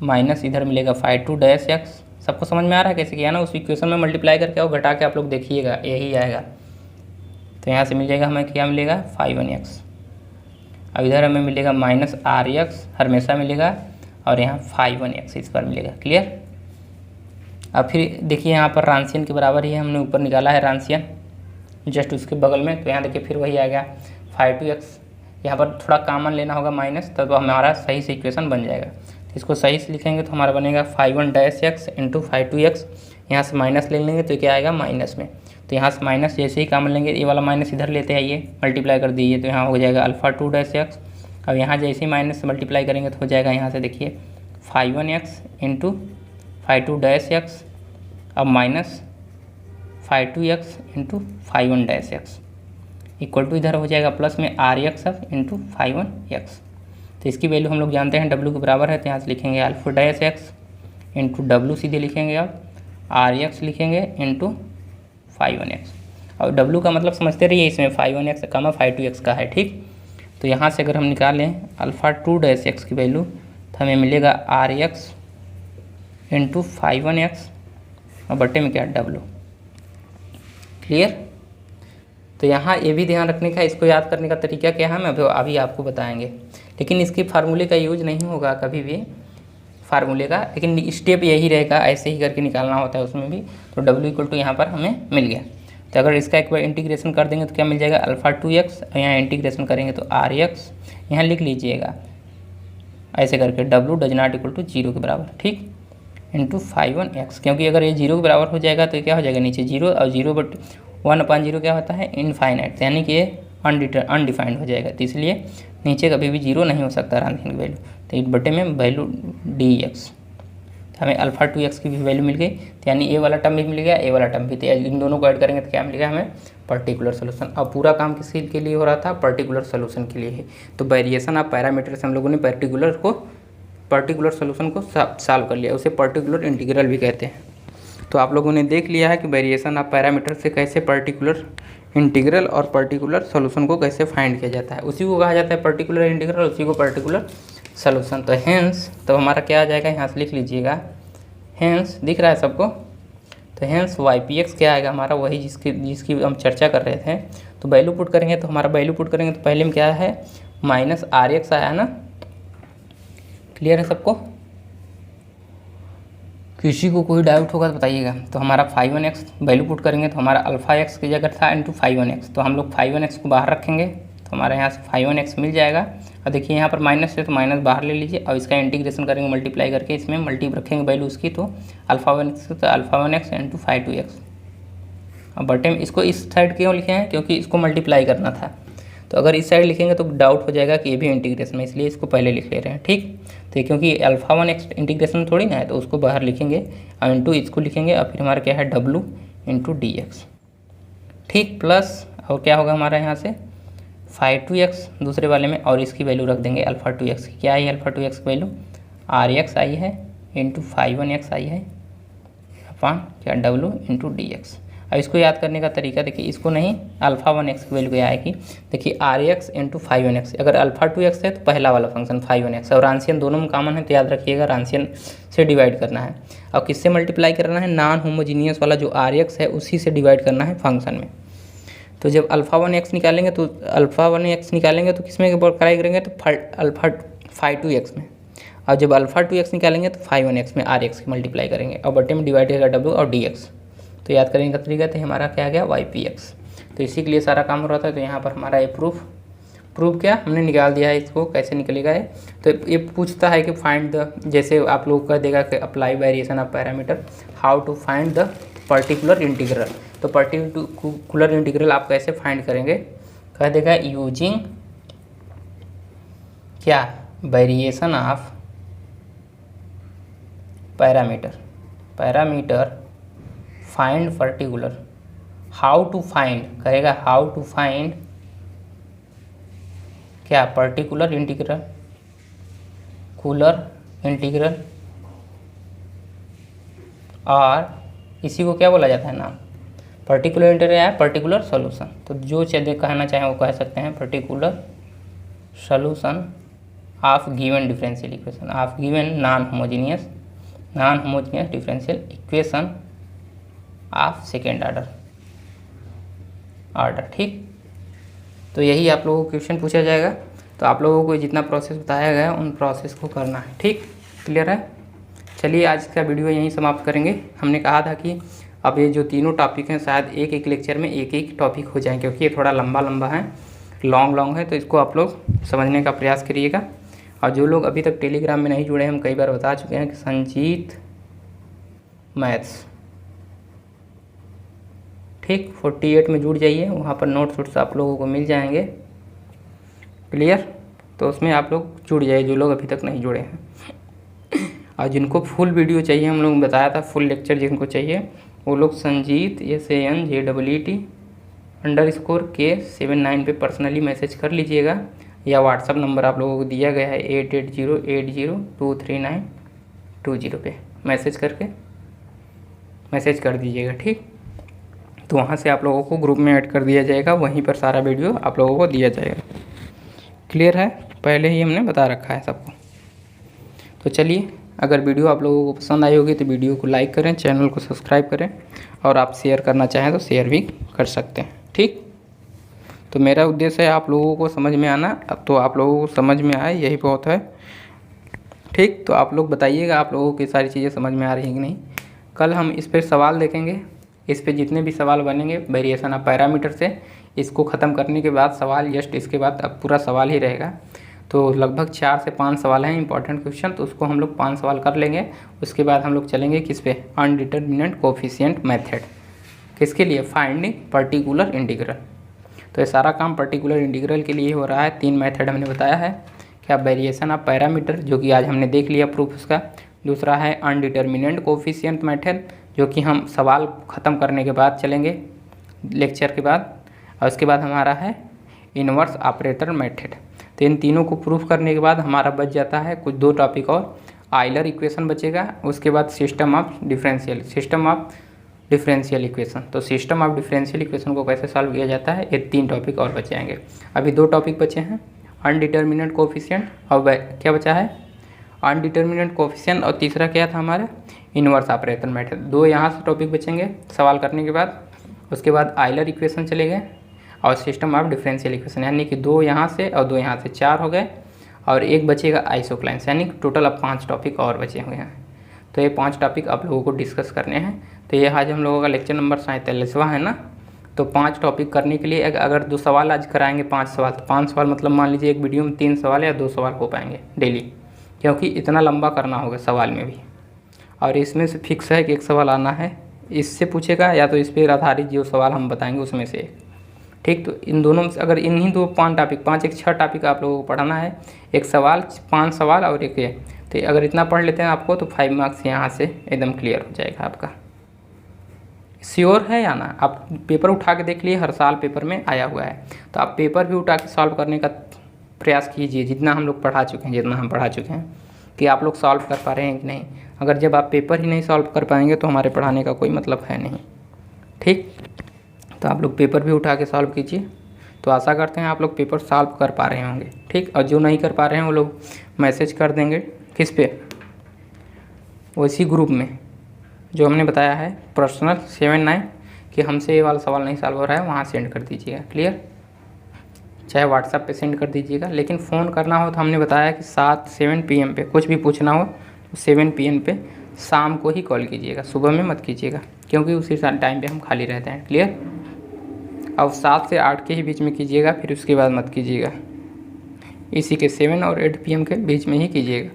माइनस इधर मिलेगा 5(2)x। सबको समझ में आ रहा है कैसे किया ना, उस इक्वेशन में मल्टीप्लाई करके और घटा के आप लोग देखिएगा, यही आएगा। तो यहाँ से मिल जाएगा हमें, क्या मिलेगा, 5(1)x। अब इधर हमें मिलेगा माइनस RX, हमेशा मिलेगा, और यहाँ 5(1)x इस पर मिलेगा। क्लियर। अब फिर देखिए यहाँ पर रांसियन के बराबर ही है, हमने ऊपर निकाला है रांसियन जस्ट उसके बगल में, तो यहाँ देखिए फिर वही आ गया 5(2)x। यहाँ पर थोड़ा कॉमन लेना होगा माइनस, तब तो हमारा सही से इक्वेशन बन जाएगा। तो इसको सही से लिखेंगे तो हमारा बनेगा 5(1)x इंटू 5(2)x। यहाँ से माइनस ले लेंगे तो क्या आएगा, माइनस में। तो यहाँ से माइनस जैसे ही कॉमन लेंगे, ये वाला माइनस इधर लेते आइए, मल्टीप्लाई कर दीजिए, तो यहाँ हो जाएगा अल्फ़ा 2-x। अब यहाँ जैसे ही माइनस से मल्टीप्लाई करेंगे तो हो जाएगा यहाँ से देखिए 5(1)x इंटू 5(2)x अब minus 5(2x) into 5(1)(x) equal to इधर हो जाएगा प्लस में RX अब इंटू 5(1)(x). तो इसकी वैल्यू हम लोग जानते हैं W के बराबर है, तो यहाँ से लिखेंगे α'(x) इंटू W सीधे लिखेंगे, अब RX लिखेंगे इंटू 5(1)(x). और W का मतलब समझते रहिए, इसमें 5(1)(x) कमा 5(2)x) का है, ठीक। तो यहाँ से अगर हम निकालें α'2'(x) की वैल्यू तो हमें मिलेगा RX इंटू 5(1)(x) और बट्टे में क्या W। क्लियर। तो यहाँ ये भी ध्यान रखने का, इसको याद करने का तरीका क्या है हम अभी आपको बताएंगे, लेकिन इसकी फार्मूले का यूज नहीं होगा कभी भी फार्मूले का, लेकिन स्टेप यही रहेगा, ऐसे ही करके निकालना होता है उसमें भी। तो W इक्वल टू यहाँ पर हमें मिल गया। तो अगर इसका एक बार इंटीग्रेशन कर देंगे तो क्या मिल जाएगा α'2x, और यहाँ इंटीग्रेशन करेंगे तो RX, यहाँ लिख लीजिएगा ऐसे करके W does not equal to 0 के बराबर, ठीक, इंटू 5(1)(x), क्योंकि अगर ये 0 के बराबर हो जाएगा तो क्या हो जाएगा नीचे 0, और 0/1/0 क्या होता है इनफाइनाइट, यानी कि ये अनडिफाइंड हो जाएगा, तो इसलिए नीचे कभी भी 0 नहीं हो सकता रांधन की वैल्यू। तो इस बटे में वैल्यू dx, तो हमें α'2x की भी वैल्यू मिल गई, तो यानी ए वाला टर्म भी मिल गया, ए वाला टर्म भी। तो इन दोनों को ऐड करेंगे तो क्या मिलेगा हमें पर्टिकुलर सोल्यूशन। अब पूरा काम किसके लिए हो रहा था, पर्टिकुलर सोल्यूशन के लिए है। तो वेरिएशन ऑफ पैरामीटर से हम लोगों ने पर्टिकुलर सोल्यूशन को सॉल्व कर लिया, उसे पर्टिकुलर इंटीग्रल भी कहते हैं। तो आप लोगों ने देख लिया है कि वेरिएशन ऑफ पैरामीटर से कैसे पर्टिकुलर इंटीग्रल और पर्टिकुलर सोल्यूशन को कैसे फाइंड किया जाता है, उसी को कहा जाता है पर्टिकुलर इंटीग्रल, उसी को पर्टिकुलर सोल्यूशन। तो हेंस तो हमारा क्या आ जाएगा, यहाँ से लिख लीजिएगा, हेंस दिख रहा है सबको। तो हेंस YPX क्या आएगा हमारा, वही जिसकी हम चर्चा कर रहे थे। तो वैल्यू पुट करेंगे, तो हमारा वैल्यू पुट करेंगे तो पहले में क्या है माइनस RX आया ना। क्लियर है सबको, किसी को कोई डाउट होगा तो बताइएगा। तो हमारा 5(1)(x) वैल्यू पुट करेंगे तो हमारा α(x) की जगह था इंटू 5(1)(x), तो हम लोग 5(1)(x) को बाहर रखेंगे तो हमारे यहाँ से 5(1)(x) मिल जाएगा। और देखिए यहाँ पर माइनस है तो माइनस बाहर ले लीजिए, और इसका इंटीग्रेशन करेंगे मल्टीप्लाई करके, इसमें मल्टी रखेंगे वैल्यू उसकी, तो α1x इंटू 5(2)x। और बटे में इसको इस साइड क्यों लिखे हैं, क्योंकि इसको मल्टीप्लाई करना था। तो अगर इस साइड लिखेंगे तो डाउट हो जाएगा कि ये भी इंटीग्रेशन है, इसलिए इसको पहले लिख ले रहे हैं, ठीक। तो क्योंकि α1x इंटीग्रेशन थोड़ी ना है, तो उसको बाहर लिखेंगे और इंटू इसको लिखेंगे, और फिर हमारा क्या है W इंटू dx, ठीक, प्लस और क्या होगा हमारा यहाँ से 5(2)x दूसरे वाले में, और इसकी वैल्यू रख देंगे α'2x की। क्या आई α'2x की वैल्यू RX आई है इंटू 5(1)(x) आई है अपॉन क्या W इंटू dx। अब इसको याद करने का तरीका देखिए, इसको नहीं α1x की वैल्यू क्या आएगी, देखिए RX इंटू 5(1)(x), अगर α'2x है तो पहला वाला फंक्शन 5(1)(x), और रांशियन दोनों में कॉमन है तो याद रखिएगा रांशियन से डिवाइड करना है। और किससे मल्टीप्लाई करना है, नॉन होमोजीनियस वाला जो RX है उसी से डिवाइड करना है फंक्शन में। तो जब α1x निकालेंगे तो किस में मल्टीप्लाई करेंगे, तो α'2x में, और जब α'2x निकालेंगे तो 5(1)(x) में RX की मल्टीप्लाई करेंगे, और बटे में डिवाइड करेगा W और dx। तो याद करने का तरीका तो हमारा क्या आ गया YPX। तो इसी के लिए सारा काम हो रहा था। तो यहाँ पर हमारा ये प्रूफ क्या हमने निकाल दिया है, इसको कैसे निकलेगा है। तो ये पूछता है कि फाइंड द, जैसे आप लोग कह देगा कि apply variation of parameter, how to find the particular integral. तो पर्टिकुलर इंटीग्रल आप कैसे फाइंड करेंगे, कह देगा यूजिंग क्या variation of parameter find particular, how to find कहेगा, हाउ टू फाइंड क्या पर्टिकुलर इंटीग्रल और इसी को क्या बोला जाता है नाम, पर्टिकुलर इंटीग्रल या पर्टिकुलर सोल्यूशन। तो जो चीज़ें कहना चाहें वो कह सकते हैं, particular solution of given differential equation, of given non homogeneous differential equation of second order, ठीक। तो यही आप लोगों को क्वेश्चन पूछा जाएगा। तो आप लोगों को जितना प्रोसेस बताया गया है उन प्रोसेस को करना है, ठीक, क्लियर है। चलिए आज का वीडियो यहीं समाप्त करेंगे। हमने कहा था कि अब ये जो तीनों टॉपिक हैं शायद एक लेक्चर में एक टॉपिक हो जाए, क्योंकि ये थोड़ा लंबा है, लॉन्ग है, तो इसको आप लोग समझने का प्रयास करिएगा। और जो लोग अभी तक टेलीग्राम में नहीं जुड़े हैं, हम कई बार बता चुके हैं कि संजीत मैथ्स, ठीक, 48 में जुड़ जाइए, वहाँ पर नोट्स आप लोगों को मिल जाएंगे, क्लियर। तो उसमें आप लोग जुड़ जाइए जो लोग अभी तक नहीं जुड़े हैं। और जिनको फुल वीडियो चाहिए, हम लोग बताया था फुल लेक्चर जिनको चाहिए, वो लोग संजीत SANJEET_K79 पे पर्सनली मैसेज कर लीजिएगा, या व्हाट्सअप नंबर आप लोगों को दिया गया है 8808023920 पे मैसेज कर दीजिएगा। ठीक, तो वहाँ से आप लोगों को ग्रुप में ऐड कर दिया जाएगा, वहीं पर सारा वीडियो आप लोगों को दिया जाएगा। क्लियर है, पहले ही हमने बता रखा है सबको। तो चलिए, अगर वीडियो आप लोगों को पसंद आई होगी तो वीडियो को लाइक करें, चैनल को सब्सक्राइब करें, और आप शेयर करना चाहें तो शेयर भी कर सकते हैं। ठीक, तो मेरा उद्देश्य है आप लोगों को समझ में आना, तो आप लोगों को समझ में आए यही बहुत है। ठीक, तो आप लोग बताइएगा आप लोगों की सारी चीज़ें समझ में आ रही हैं कि नहीं। कल हम इस पर सवाल देखेंगे, इस पे जितने भी सवाल बनेंगे वेरिएशन ऑफ पैरामीटर से, इसको ख़त्म करने के बाद सवाल जस्ट इसके बाद अब पूरा सवाल ही रहेगा। तो लगभग 4 से 5 सवाल हैं इंपॉर्टेंट क्वेश्चन, तो उसको हम लोग 5 सवाल कर लेंगे। उसके बाद हम लोग चलेंगे किस पे, अनडिटरमिनेंट कोफिशिएंट मेथड, किसके लिए, फाइंडिंग पर्टिकुलर इंटीग्रल। तो ये सारा काम पर्टिकुलर इंटीग्रल के लिए हो रहा है। 3 मेथड हमने बताया है, क्या, वेरिएशन ऑफ पैरामीटर जो कि आज हमने देख लिया प्रूफ उसका, दूसरा है अनडिटरमिनेंट कोफिशिएंट मेथड जो कि हम सवाल ख़त्म करने के बाद चलेंगे लेक्चर के बाद, और उसके बाद हमारा है इन्वर्स ऑपरेटर मेथड। तो इन तीनों को प्रूफ करने के बाद हमारा बच जाता है कुछ 2 टॉपिक और, आइलर इक्वेशन बचेगा, उसके बाद सिस्टम ऑफ डिफरेंशियल इक्वेशन। तो सिस्टम ऑफ डिफरेंशियल इक्वेशन को कैसे सॉल्व किया जाता है, ये 3 टॉपिक और बचे जाएंगे। अभी 2 टॉपिक बचे हैं, अनडिटरमिनेंट कोफिशिएंट और क्या बचा है, अनडिटरमिनेंट कोफिशिएंट, और तीसरा क्या था हमारा, इन्वर्स ऑपरेटर मेथड। 2 यहाँ से टॉपिक बचेंगे सवाल करने के बाद। उसके बाद आइलर इक्वेशन चलेंगे और सिस्टम ऑफ डिफरेंशियल इक्वेशन, यानी कि 2 यहाँ से और 2 यहाँ से 4 हो गए, और एक बचेगा आइसोक्लाइंस, यानी कि टोटल अब 5 टॉपिक और बचे हुए हैं। तो ये 5 टॉपिक आप लोगों को डिस्कस करने हैं। तो ये आज हम लोगों का लेक्चर नंबर 47वां है ना। तो 5 टॉपिक करने के लिए अगर 2 सवाल आज कराएंगे, 5 सवाल, तो 5 सवाल मतलब मान लीजिए एक वीडियो में 3 सवाल या 2 सवाल हो पाएंगे डेली, क्योंकि इतना लंबा करना होगा सवाल में भी। और इसमें से फिक्स है कि एक सवाल आना है, इससे पूछेगा या तो इस पर आधारित जो सवाल हम बताएंगे उसमें से एक। ठीक, तो इन दोनों में से अगर इन्हीं 5 टॉपिक, 5 एक 6 टॉपिक आप लोगों को पढ़ाना है, एक सवाल 5 सवाल और एक ये, तो अगर इतना पढ़ लेते हैं आपको तो 5 मार्क्स यहाँ से एकदम क्लियर हो जाएगा आपका। श्योर है या ना, आप पेपर उठा के देख लिए, हर साल पेपर में आया हुआ है, तो आप पेपर भी उठा के सॉल्व करने का प्रयास कीजिए, जितना हम लोग पढ़ा चुके हैं, जितना हम पढ़ा चुके हैं, कि आप लोग सॉल्व कर पा रहे हैं कि नहीं। अगर जब आप पेपर ही नहीं सॉल्व कर पाएंगे तो हमारे पढ़ाने का कोई मतलब है नहीं। ठीक, तो आप लोग पेपर भी उठा के सॉल्व कीजिए। तो आशा करते हैं आप लोग पेपर सॉल्व कर पा रहे होंगे। ठीक, और जो नहीं कर पा रहे हैं वो लोग मैसेज कर देंगे किस पे, उसी ग्रुप में जो हमने बताया है पर्सनल 79, कि हमसे ये वाला सवाल नहीं सॉल्व हो रहा है, वहाँ सेंड कर दीजिएगा। क्लियर, चाहे व्हाट्सएप पे सेंड कर दीजिएगा, लेकिन फ़ोन करना हो तो हमने बताया कि 7 PM पे कुछ भी पूछना हो, 7 PM पे शाम को ही कॉल कीजिएगा, सुबह में मत कीजिएगा, क्योंकि उसी टाइम पे हम खाली रहते हैं। क्लियर, और 7 से 8 के ही बीच में कीजिएगा, फिर उसके बाद मत कीजिएगा, इसी के 7 और 8 PM के बीच में ही कीजिएगा।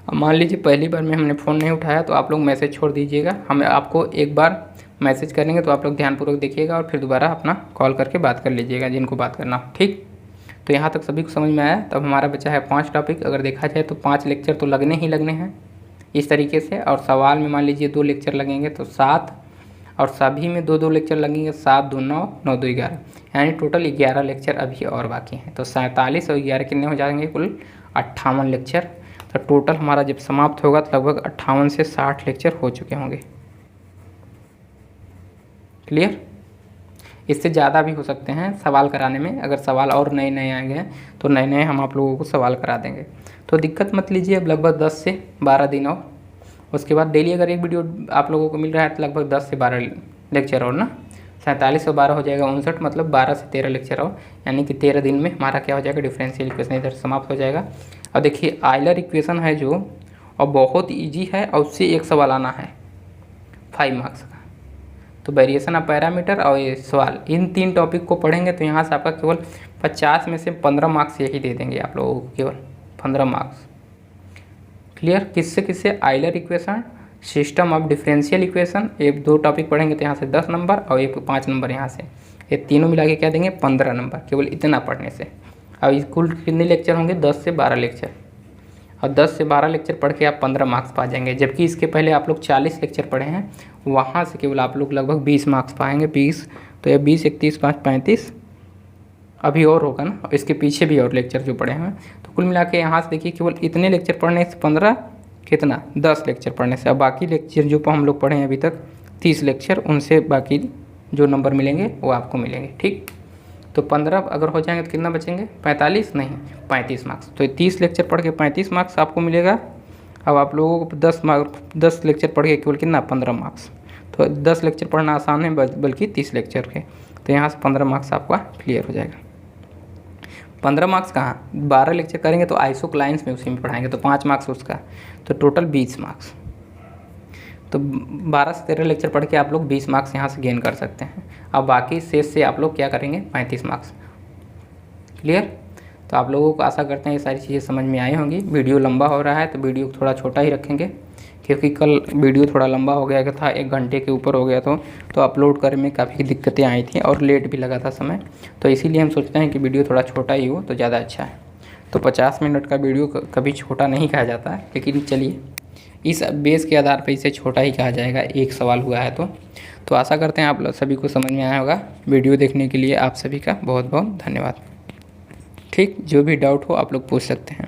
अब मान लीजिए पहली बार में हमने फ़ोन नहीं उठाया तो आप लोग मैसेज छोड़ दीजिएगा, हम आपको एक बार मैसेज करेंगे तो आप लोग ध्यानपूर्वक देखिएगा और फिर दोबारा अपना कॉल करके बात कर लीजिएगा जिनको बात करना हो। ठीक, तो यहाँ तक सभी को समझ में आया। तब हमारा बचा है 5 टॉपिक, अगर देखा जाए तो 5 लेक्चर तो लगने ही लगने हैं इस तरीके से, और सवाल में मान लीजिए 2 लेक्चर लगेंगे तो 7, और सभी में 2-2 लेक्चर लगेंगे, 7 2 9, 9 2 11, यानी टोटल 11 लेक्चर अभी और बाकी हैं। तो 47 और 11 कितने हो जाएंगे, कुल 58 लेक्चर। तो टोटल हमारा जब समाप्त होगा तो लगभग 58 से 60 लेक्चर हो चुके होंगे। क्लियर, इससे ज़्यादा भी हो सकते हैं सवाल कराने में, अगर सवाल और नए नए आएंगे हैं तो नए नए हम आप लोगों को सवाल करा देंगे। तो दिक्कत मत लीजिए, अब लगभग 10 से 12 दिन और उसके बाद डेली अगर एक वीडियो आप लोगों को मिल रहा है तो लगभग 10 से 12 लेक्चर और ना, 47 और 12 हो जाएगा 59, मतलब 12 से 13 लेक्चर और, यानी कि 13 दिन में हमारा क्या हो जाएगा, डिफरेंशियल इक्वेशन इधर समाप्त हो जाएगा। और देखिए आइलर इक्वेशन है जो, और बहुत ईजी है, और उससे एक सवाल आना है 5 मार्क्स का। तो वेरिएशन ऑफ पैरामीटर और ये सवाल, इन 3 टॉपिक को पढ़ेंगे तो यहाँ से आपका केवल 50 में से 15 मार्क्स यही दे देंगे आप लोगों को, केवल 15 मार्क्स। क्लियर, किससे किससे, Euler equation, system of differential equation, ये 2 टॉपिक पढ़ेंगे तो यहाँ से 10 नंबर और ये 5 नंबर यहाँ से, ये तीनों मिला के क्या देंगे, 15 नंबर, केवल इतना पढ़ने से। अब कुल कितने लेक्चर होंगे, 10 से 12 लेक्चर। और 10 से 12 लेक्चर पढ़ के आप 15 मार्क्स पा जाएंगे, जबकि इसके पहले आप लोग 40 लेक्चर पढ़े हैं, वहाँ से केवल आप लोग लगभग 20 मार्क्स पाएंगे। 20 तो ये 20 31 5 35 अभी और होगा ना, और इसके पीछे भी और लेक्चर जो पढ़े हैं। तो कुल मिला के यहाँ से देखिए केवल इतने लेक्चर पढ़ने से 15 कितना 10 लेक्चर पढ़ने से, अब बाकी लेक्चर जो हम लोग पढ़े हैं अभी तक 30 लेक्चर, उनसे बाकी जो नंबर मिलेंगे वो आपको मिलेंगे। ठीक, तो 15 अगर हो जाएंगे तो कितना बचेंगे 45 नहीं 35 मार्क्स। तो 30 लेक्चर पढ़ के 35 मार्क्स आपको मिलेगा। अब आप लोगों को 10 लेक्चर पढ़ के केवल कितना 15 मार्क्स। तो 10 लेक्चर पढ़ना आसान है बल्कि 30 लेक्चर के, तो यहाँ से 15 मार्क्स आपका क्लियर हो जाएगा। 15 मार्क्स कहाँ 12 लेक्चर करेंगे तो आइसोक्लाइंस में उसी में पढ़ाएंगे तो 5 मार्क्स उसका, तो टोटल 20 मार्क्स। तो 12 से 13 लेक्चर पढ़ के आप लोग 20 मार्क्स यहाँ से गेन कर सकते हैं। अब बाकी शेष से आप लोग क्या करेंगे 35 मार्क्स। क्लियर? तो आप लोगों को आशा करते हैं ये सारी चीज़ें समझ में आई होंगी। वीडियो लंबा हो रहा है तो वीडियो थोड़ा छोटा ही रखेंगे, क्योंकि कल वीडियो थोड़ा लंबा हो गया था, 1 घंटे के ऊपर हो गया तो अपलोड करने में काफ़ी दिक्कतें आई थी और लेट भी लगा था समय। तो इसीलिए हम सोचते हैं कि वीडियो थोड़ा छोटा ही हो तो ज़्यादा अच्छा है। तो 50 मिनट का वीडियो कभी छोटा नहीं कहा जाता है, लेकिन चलिए इस बेस के आधार पर इसे छोटा ही कहा जाएगा, एक सवाल हुआ है तो आशा करते हैं आप सभी को समझ में आया होगा। वीडियो देखने के लिए आप सभी का बहुत बहुत धन्यवाद। ठीक, जो भी डाउट हो आप लोग पूछ सकते हैं,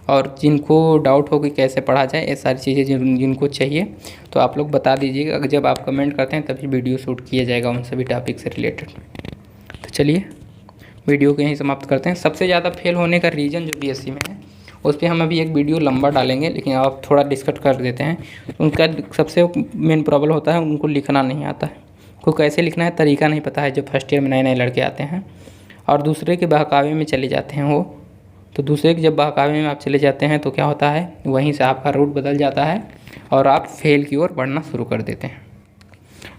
और जिनको डाउट हो कि कैसे पढ़ा जाए ये सारी चीज़ें जिनको चाहिए तो आप लोग बता दीजिएगा। जब आप कमेंट करते हैं तभी वीडियो शूट किया जाएगा उन सभी टॉपिक से रिलेटेड। तो चलिए वीडियो को यहीं समाप्त करते हैं। सबसे ज़्यादा फेल होने का रीज़न जो बीएससी में है उस पर हम अभी एक वीडियो लंबा डालेंगे, लेकिन आप थोड़ा डिस्कस कर देते हैं। उनका सबसे मेन प्रॉब्लम होता है उनको लिखना नहीं आता है, को कैसे लिखना है तरीका नहीं पता है। जो फर्स्ट ईयर में नए नए लड़के आते हैं और दूसरे के बहकावे में चले जाते हैं वो, तो दूसरे के जब बहकावे में आप चले जाते हैं तो क्या होता है वहीं से आपका रूट बदल जाता है और आप फेल की ओर बढ़ना शुरू कर देते हैं।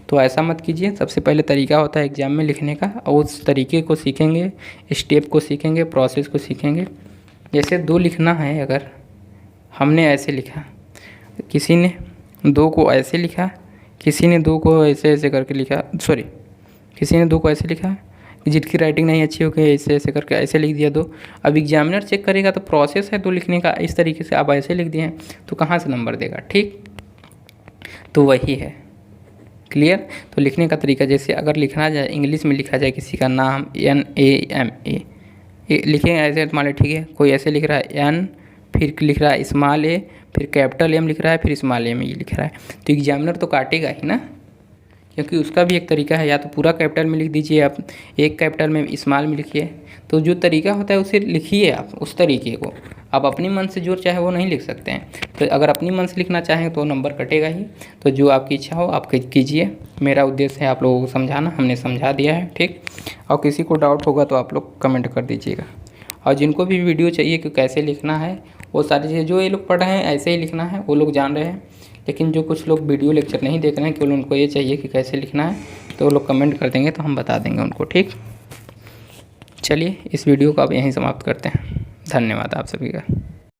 तो ऐसा मत कीजिए। सबसे पहले तरीका होता है एग्ज़ाम में लिखने का, और उस तरीके को सीखेंगे, स्टेप को सीखेंगे, प्रोसेस को सीखेंगे। जैसे 2 लिखना है, अगर हमने ऐसे लिखा, किसी ने 2 को ऐसे लिखा, किसी ने 2 को ऐसे ऐसे करके लिखा, किसी ने 2 को ऐसे लिखा, जिसकी राइटिंग नहीं अच्छी हो गई ऐसे ऐसे करके ऐसे लिख दिया 2। अब एग्जामिनर चेक करेगा तो प्रोसेस है 2 लिखने का, इस तरीके से आप ऐसे लिख दिए हैं तो कहाँ से नंबर देगा। ठीक, तो वही है। क्लियर? तो लिखने का तरीका, जैसे अगर लिखना जाए इंग्लिश में लिखा जाए किसी का नाम NAMA लिखेंगे ऐसे, मान लीजिए ठीक है, कोई ऐसे लिख रहा है N, फिर लिख रहा है स्मॉल a, फिर कैपिटल M लिख रहा है, फिर स्मॉल a में ये लिख रहा है, तो एग्जामिनर तो काटेगा ही ना, क्योंकि उसका भी एक तरीका है। या तो पूरा कैपिटल में लिख दीजिए आप, एक कैपिटल में स्मॉल में लिखिए, तो जो तरीका होता है उसे लिखिए आप उस तरीके को। आप अपनी मन से जो चाहे वो नहीं लिख सकते हैं। तो अगर अपनी मन से लिखना चाहें तो नंबर कटेगा ही। तो जो आपकी इच्छा हो आप कीजिए। मेरा उद्देश्य है आप लोगों को समझाना, हमने समझा दिया है। ठीक, और किसी को डाउट होगा तो आप लोग कमेंट कर दीजिएगा। और जिनको भी वीडियो चाहिए कि कैसे लिखना है, वो सारी चीज़ें जो ये लोग पढ़ रहे हैं ऐसे ही लिखना है, वो लोग जान रहे हैं। लेकिन जो कुछ लोग वीडियो लेक्चर नहीं देख रहे हैं, केवल उनको ये चाहिए कि कैसे लिखना है, तो वो लोग कमेंट कर देंगे तो हम बता देंगे उनको। ठीक, चलिए इस वीडियो को अब यहीं समाप्त करते हैं। धन्यवाद आप सभी का।